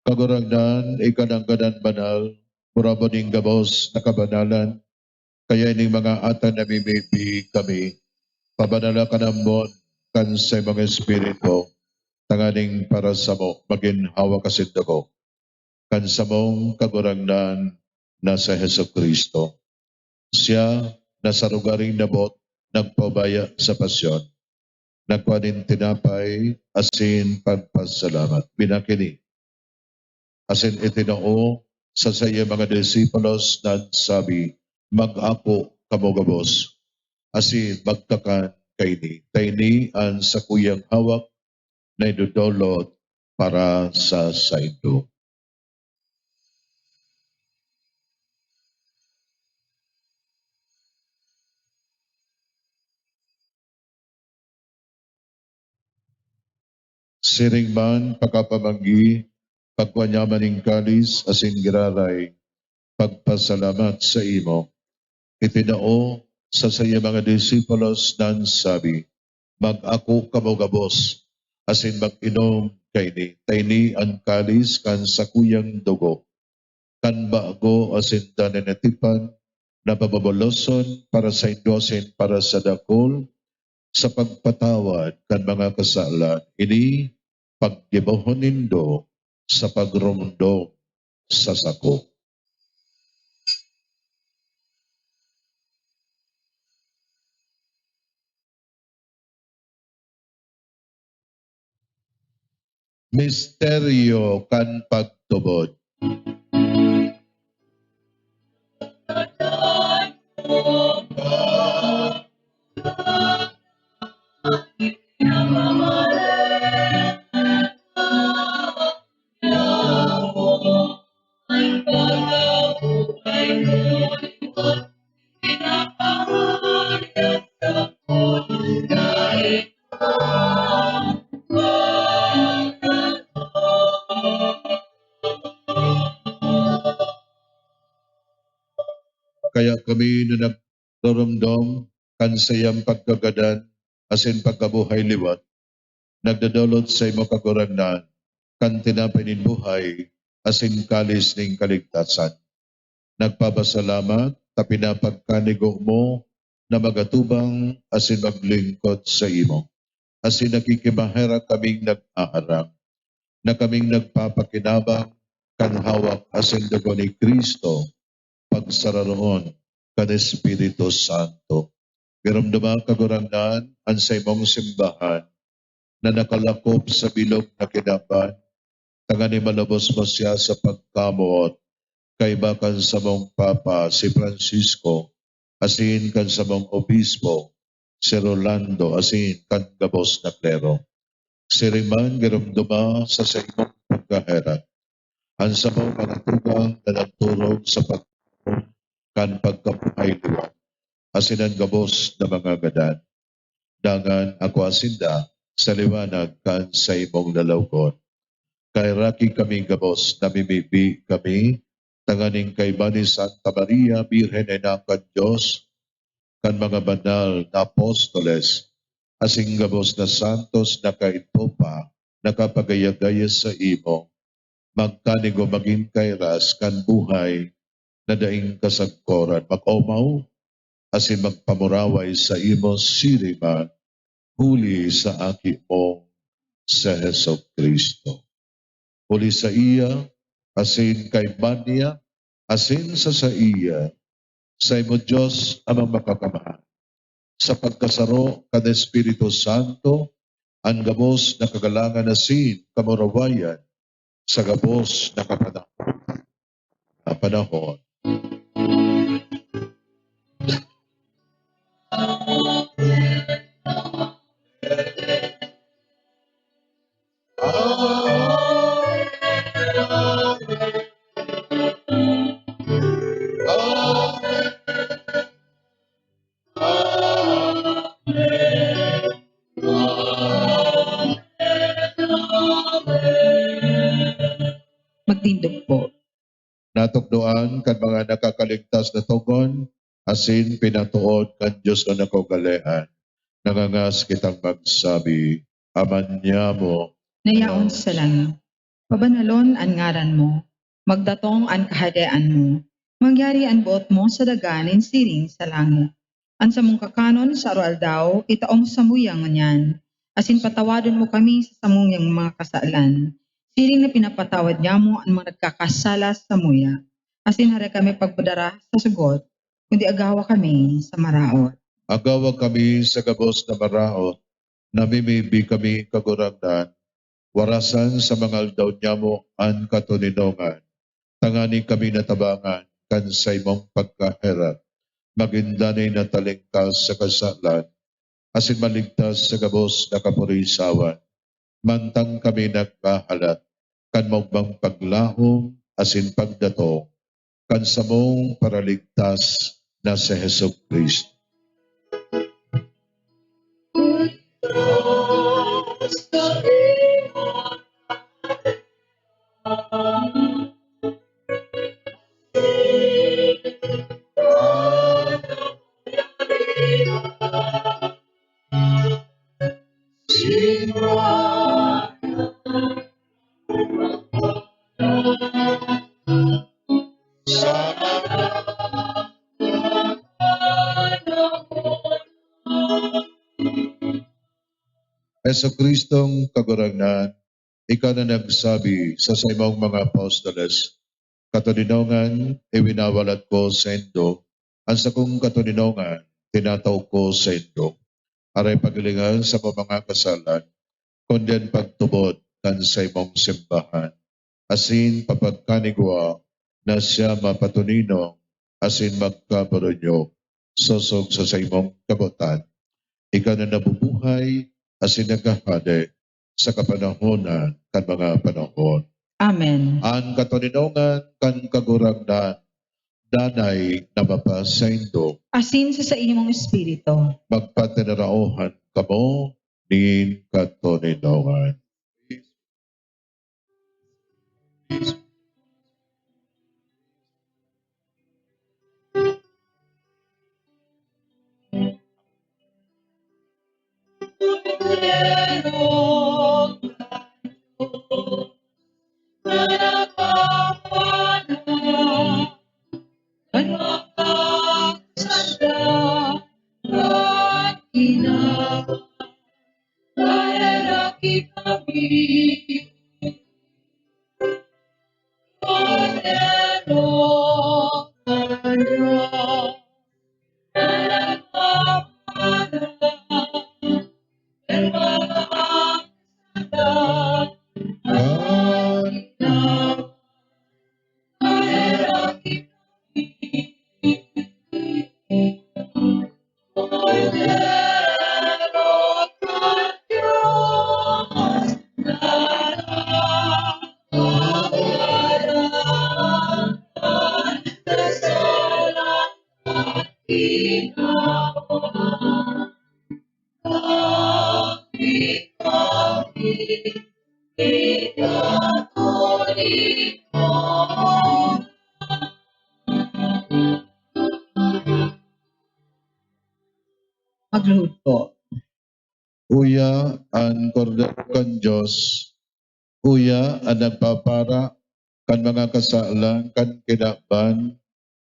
Kagurangnan, ikanangganan banal, murabo ning gabos na kabanalan, kaya ining mga atan na mimibi kami, pabanala ka namon kan sa mga espiritu, tanganing para sa mo, maginhawa kasinda ko, kan sa mong kagurangnan na sa Heso Kristo. Siya na sa lugaring nabot, nagpabaya sa pasyon, nagpanin tinapay, asin pagpasalamat. Binakini, asin itinao sa saya mga disipulos na sabi, mag-ako kamugabos, asin magtakan kayni. Tayni ang sa kuyang hawak na idudolot para sa saindo. Siring man pagkapamanggi, pagwanyaman ng kalis, asin giraray, pagpasalamat sa imo. Itinao sa saya mga disipulos nan sabi, mag-ako kamugabos, asin mag-inom kayni. Tayni ang kalis kan sa kuyang dugo, kan bago asin dananatipan, na pababaloson para sa indosin para sa dakol, sa pagpatawad kan mga kasalan. Ini pagdibohon nindo sa pagrumdog sa sako. Misteryo kan pagtubod. Kaya kami na nagdarumdom kan sayang pagkagadan asin pagkabuhay liwat, nagdadulot sa imo kagurangnan kan tinapay nin buhay asin kalis ning kaligtasan. Nagpapasalamat ta pinapagkanigo mo na magatubang asin maglingkod sa imo. Asin nakikimahera kaming nag-aarang, na kaming nagpapakinabang kan hawak asin dugo ni Kristo pagsararoon kan Espiritu Santo. Giramdama kagurangnan ang sa imong simbahan na nakalakop sa bilog na kinaban, tangani malabos mo siya sa pagkamuot kay bakan sa mong Papa si Francisco, asin kan sa mong Obispo si Rolando, asin kan gabos na klero. Siriman giramdama sa imong pagkaherat, ang sa mong mga tugang na nagturog sa kan pagkabuhay liwat, asin ang gabos na mga gadan. Dangan ako asinda sa liwanag kan sa imong lalawgon. Kay raki kami gabos, namimibi kami, tanganing kay Bani Santa Maria, Birhen na kan Diyos, kan mga banal na apostoles, asing gabos na santos na kaitpopa, nakapagayagaya sa imo, magkanigo maging kairas kan buhay na daing kasagkoran, mag-omaw, asin magpamuraway sa imo siriman, huli sa aki mo sa Heso Kristo. Huli sa iya, asin kay Mania, asin sa iya, sa imo Diyos amang makakamahan. Sa pagkasaro kan Espiritu Santo, ang gabos na kagalangan asin kamurawayan, sa gabos na panahon. Magtindog po. Natukdoan kan mga nakakaligtas na tugon, asin pinatuod kan Diyos na nakogalean. Nangangas kitang magsabi, Aman niya mo, Nayaon sa langit. Pabanalon ang ngaran mo. Magdatong ang kahadayaan mo. Mangyari ang buot mo sa daganin siring sa langit. Ang sa mong kakanon sa daw, itaong samuyang nganyan. Asin patawadon mo kami sa samuyang mga kasalan. Siring na pinapatawad niya mo ang mga nagkakasala sa muya. Asin hari kami pagpadara sa sugot, kundi agawa kami sa maraot. agawa kami sa gabos na maraot, namimibi kami kagurangnan, warasan sa mga aldaw niya mo ang katuninongan, tangani kami natabangan kan sa imong pagkaherap, magindanay na talingkas sa kasalan, asin maligtas sa gabos na kapurisawan, mantang kami nagkahalat, kan magbang paglahom, asin pagdato, kan sa mong paraligtas na si Heso Kristo. Heso Kristong kagurangnan, ikaw na nagsabi sa imong mga apostoles, katuninongan, iwinawalat ko sa indo, ang sa kong katuninongan, tinataw ko sa indo. Aray pagalingan sa mga kasalan, kundi ang pagtubod kan sa imong simbahan. Asin papagkanigwa na siya mapatunino, asin magkabaronyo, sosog sa imong kabutan. ikaw na nabubuhay asin nagahade sa kapanahonan kan mga panahon. Amen. Ang katoninongan kan kagurangdan danay namapa sa indok Asin sa imong espiritu. magpatinaraohan kamo nin katoninongan. Magluhod po. Uya ang kordero kan Diyos, uya ang nagpapara kan mga kasalang kan kinaban,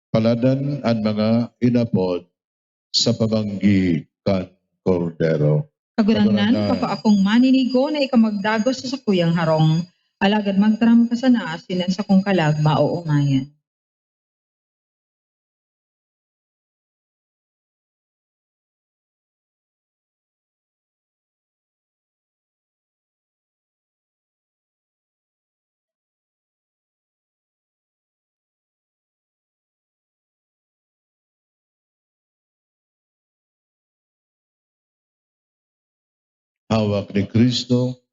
paladan ang mga inapod sa pamanggi kan kordero. Kagurangnan, Kagurangnan. baka akong maninigo na ikamagdagos sa sakuyang harong. Alagad magtaram ka sa naas, sinan sa kong kalag, mauumayan. Hawak ni Kristo,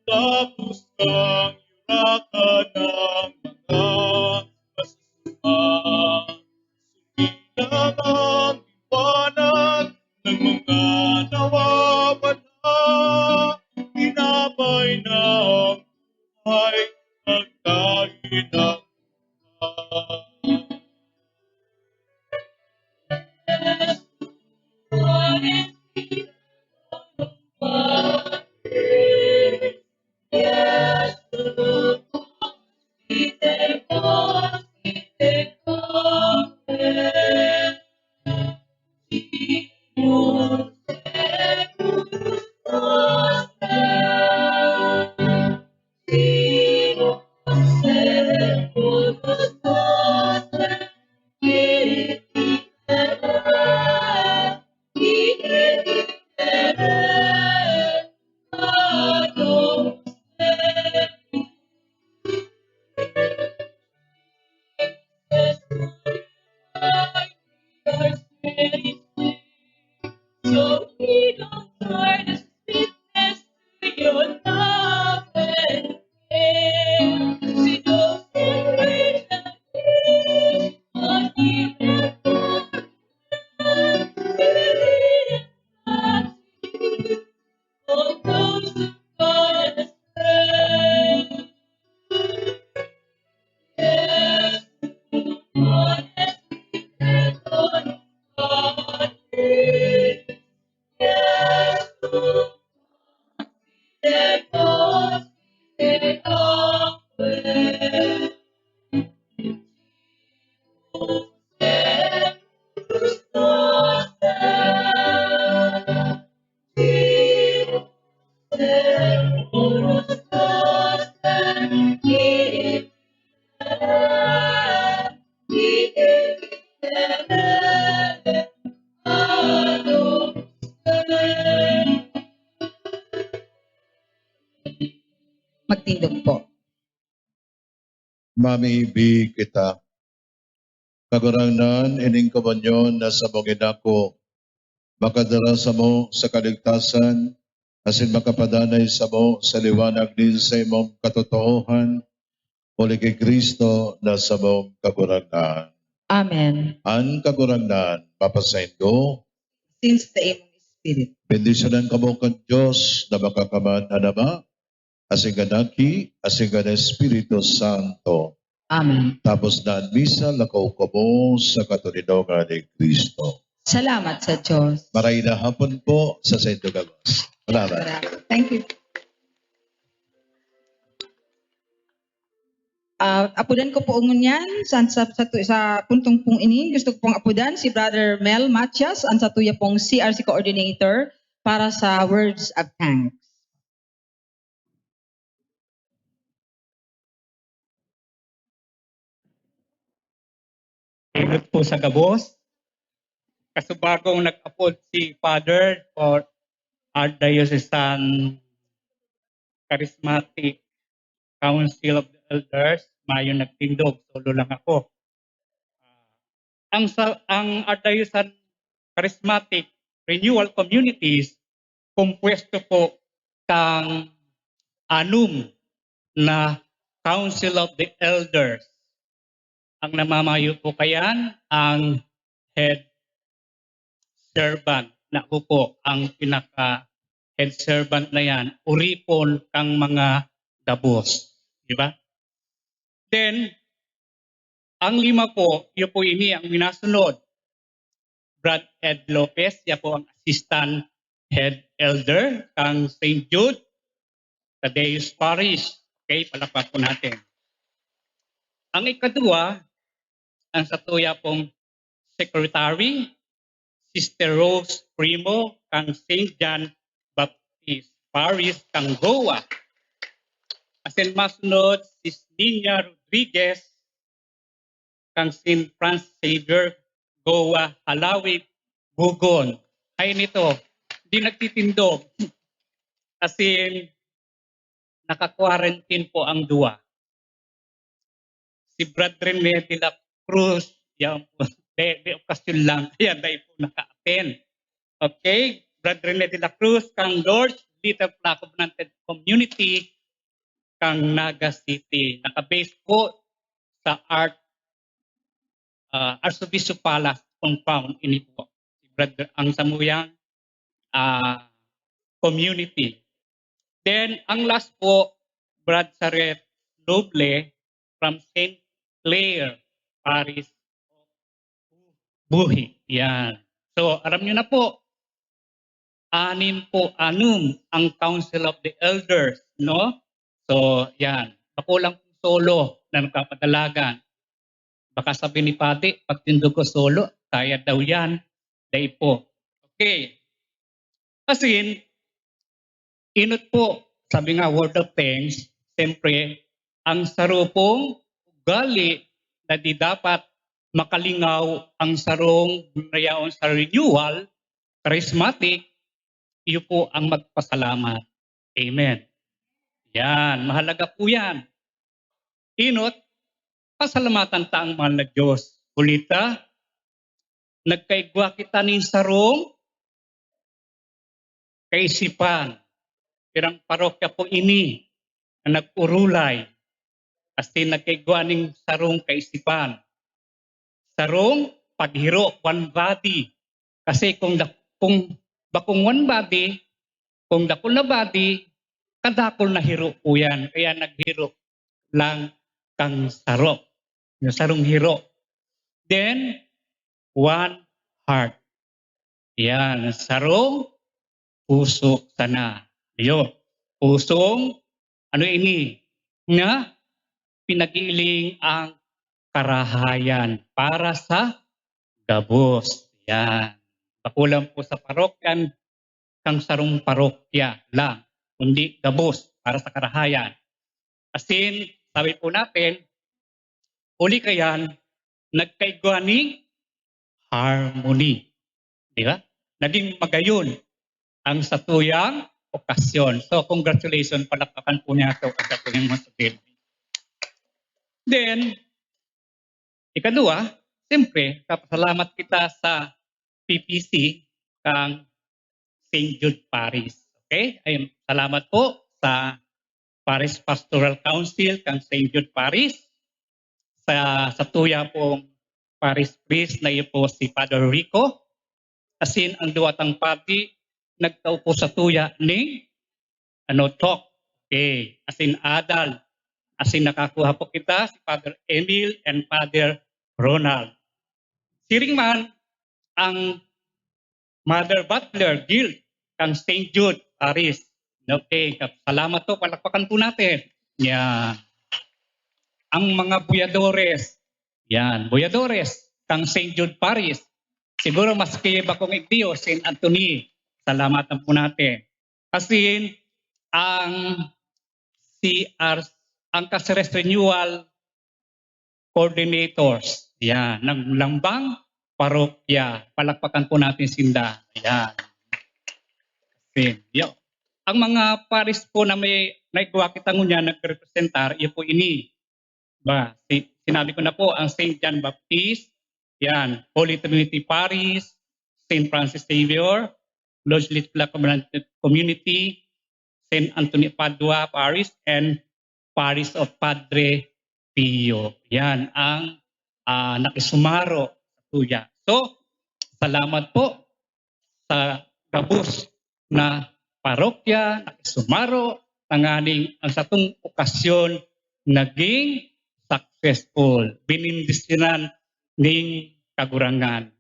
tapos kang yurakan ng mga kasama. Sumilang ang liwanag ng mga nawawan na, tinapay na ang buhay, pagkain ng Magtindog po. Mamibig kita. Kagurangnan ining komunyon na sa mong inako, makadala sa mo sa kaligtasan, asin makapadanay sa mo sa liwanag din sa imong katotoohan, uli kay Kristo na sa mong kagurangnan. Amen. Ang kagurangnan, papasaindo, Since the imong spirit. bendisyonan ka mo kang Diyos na makakaman anama, asing ganaki, asing gana Espiritu Santo. Amen. Tapos na ang misa, lakaw ko mo sa katulinongan ni Kristo. Salamat sa Diyos. Maray na hapon po sa St. Dugagos. Salamat. Thank you. Apudan ko po ungon yan sa puntong pong ini. Gusto ko pong apudan si Brother Mel Matias, ang satuya pong CRC Coordinator para sa words of thanks. Ingat po sa gabos. Kasubagong nag-upload si Father for Archdiocesan Charismatic Council of the Elders. Mayo nagtindog, solo lang ako. Ang Archdiocesan Charismatic Renewal Communities, kumpwesto po kang anum na Council of the Elders. Ang namamayo po kayan, ang head servant na ako po ang pinaka head servant na yan, uripon kang mga dabos. Di ba? Then, ang lima po, yun po ini ang minasunod. Brad Ed Lopez, yan po ang assistant head elder kang St. Jude, Tadeus Parish. Okay, palakpak po natin. Ang ikadua, ang satuya pong secretary, Sister Rose Primo, kang St. John Baptist Parish, kang Goa. Asin masunod, Sis Nina Rodriguez, kang St. Francis Xavier, Goa, Halawi, Bugon. Ay nito, di nagtitindog. Asin, naka-quarantine po ang dua. Si Brad Rene de la Cruz, yan po, de okasyon lang, kaya dahil po naka-attend. Okay, Brad Rene de la Cruz, kang Lord's Little Flag Covenanted Community, kang Naga City. Naka-base po sa Archbishop Palace compound ini po. Si Brad, ang Samuyang community. Then, ang last po, Brad Saret Noble from St. Clair Parish, Buhi. Yan. So, alam nyo na po, anum ang Council of the Elders, no? So, yan. Ako lang solo na nagpapadalagan. Baka sabi ni Pati, pag tindog ko solo, kaya daw yan. Dahil po. Okay. Kasi, inot po, sabi nga, word of thanks, siyempre, ang sarupong ugali na di dapat makalingaw ang sarong nayaon sa renewal, charismatic, iyo po ang magpasalamat. Amen. Yan, mahalaga po yan. Inot, pasalamatan ta ang mahal na Diyos. Kulita, nagkaigwa kita ning sarong kaisipan. Pirang parokya po ini na nag-urulay. Kasi nagkaigwa ning sarong kaisipan. Sarong paghiro, one body. Kasi kung bakong one body, kung dakol na body, kadakol na hiro po yan. Kaya naghiro lang kang sarok. Yung sarong hiro. Then, one heart. Yan, sarong puso sana. Yo, pusong, ano ini? Nga, pinag-iiling ang karahayan para sa gabos. Yan. Pakulang po sa parokyan, kang sarong parokya lang. Kundi gabos para sa karahayan. Asin, sabi po natin, uli kayan, nagkaigwaning harmony. Di ba? Naging magayon ang satuyang okasyon. So, congratulations, palakpakan po niya ito at ako yung masabi. Then, ikadua, siyempre, kapasalamat kita sa PPC kang St. Jude Parish. Okay? Ayun, salamat po sa Parish Pastoral Council kang St. Jude Parish. Sa tuya pong Parish Priest na iyo po si Father Rico. Asin ang duwatang party nagtaupo sa tuya ni talk. Okay. Asin adal. Asin nakakuha po kita si Father Emil and Father Ronald. Siring man ang Mother Butler Guild kang St. Jude Parish. Okay, salamat po. Palakpakan po natin. Yan. Ang mga buyadores. Yan, buyadores kang St. Jude Parish. Siguro mas kaya bakong igdiyo, St. Anthony. Salamatan po natin. Kasi ang CR, ang Caceres Renewal Coordinators. Yan, ng Lambang Parokya. Palakpakan po natin sinda. Yan. Yo. Ang mga paris po na may naigwa kita ngunya nagrepresentar, iyo po ini. Ba, sinabi ko na po ang St. John Baptist, yan, Holy Trinity Parish, St. Francis Xavier, Lodge Little Community, St. Anthony Padua Parish, and Parish of Padre Pio. Yan ang nakisumaro sa tuya. So, salamat po sa gabos na parokya, nakisumaro, tanganing ang satong okasyon naging successful, binindisyonan ning kagurangan.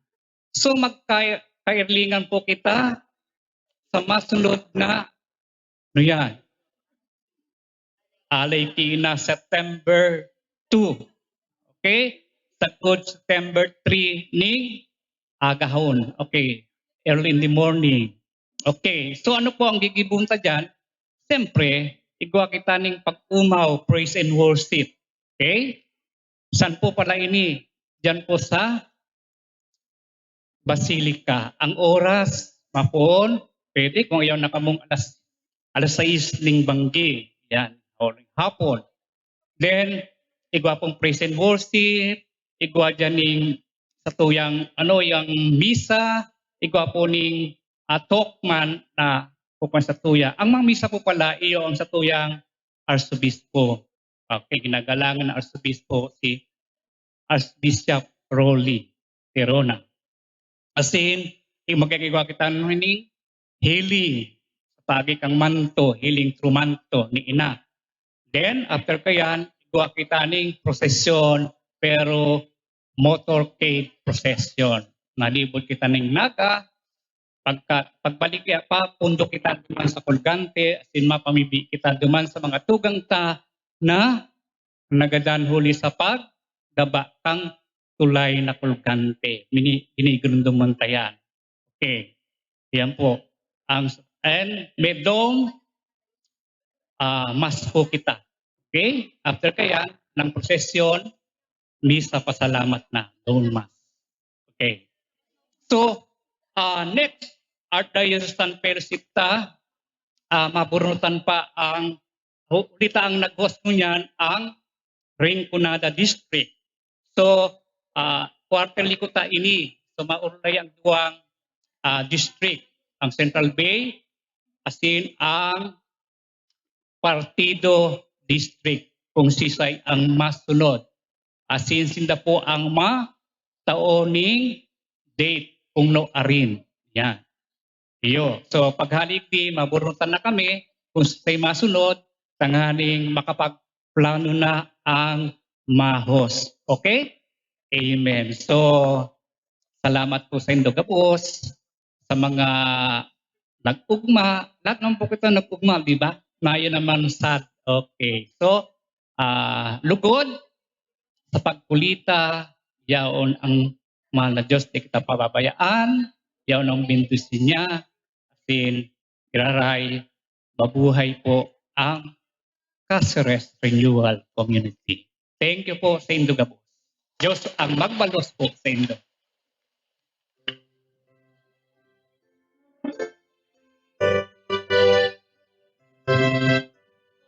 So magkairlingan po kita sa masunod na yan, alay na September 2. Okay? Sa good September 3 ning agahon. Okay. Early in the morning. Okay. So ano po ang gigibunta dyan? Siyempre, igwa kita ning pag-umaw, praise and worship. Okay? Saan po pala ini? Diyan po sa Basilica. Ang oras, mapon, pwede kung ayaw nakamong alas 6 ning banggi. Yan, o hapon. Then, igwa pong praise and worship, igwa dyan ning sa tuyang, yung misa, igwa po ning tokman na pupan sa tuya. Ang mga misa po pala, iyo ang sa tuyang Arsobispo. Okay, ginagalangan ng Arsobispo si Archbishop Rolly Terona. As in, magkakagawa kita ng healing. Pagi kang manto, healing through manto ni ina. Then, after kayan, igawa kita ng prosesyon, pero motorcade procession. Nalibot kita ng naga, pagbalik pa, pundo kita duman sa Colgante, asin mapamibi kita duman sa mga tugang ta na nagadan huli sa paggaba kang tulay na Colgante. Ginigulundong mantayan. Okay. Yan po. And medong mas po kita. Okay? After kaya, ng prosesyon, misa pasalamat na. Don't mas. Okay. So, next, Archdiocese Persipta, maburutan pa ang ulita ang nag-host mo niyan ang Rinconada District. So, quarterly ko ta ini. So, maulay ang duwang district. Ang Central Bay, asin ang Partido District. Kung sisay ang masunod. Asin sinda po ang taoning date kung no arin. Yan. Iyo. So, paghalik di, maburutan na kami kung sisay masunod, tanganing makapagplano na ang mahos. Okay? Amen. So, salamat po sa Indogapos, sa mga nag-ugma. Lahat naman po kita nag-ugma, di ba? Nayo naman sad. Okay. So, lugod sa pagkulita, yaon ang mahal na Diyos, di kita pababayaan, yaon ang bintusin niya, asin, iraray, mabuhay po ang Caceres Renewal Community. Thank you po sa Indogapos. Diyos ang magbalos po sa indo.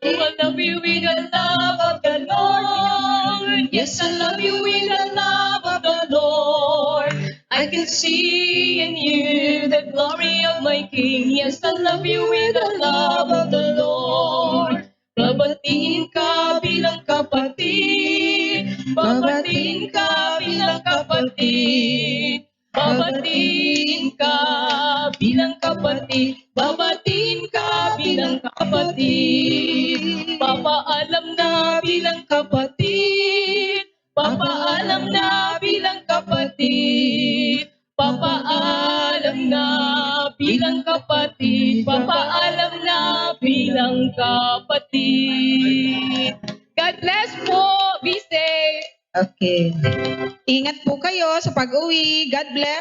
I love you with the love of the Lord. Yes, I love you with the love of the Lord. I can see in you the glory of my King. Yes, I love you with the love of the Lord. Babatiin ka bilang kapatid. Babatiin ka bilang kapatid. Babatiin ka bilang kapatid. Babatiin ka bilang kapatid. Papaalam na bilang kapatid. Papaalam na bilang kapatid. Papaalam na bilang kapatid. Papaalam na bilang kapatid. God bless po. Be safe. Okay. Ingat po kayo sa pag-uwi. God bless.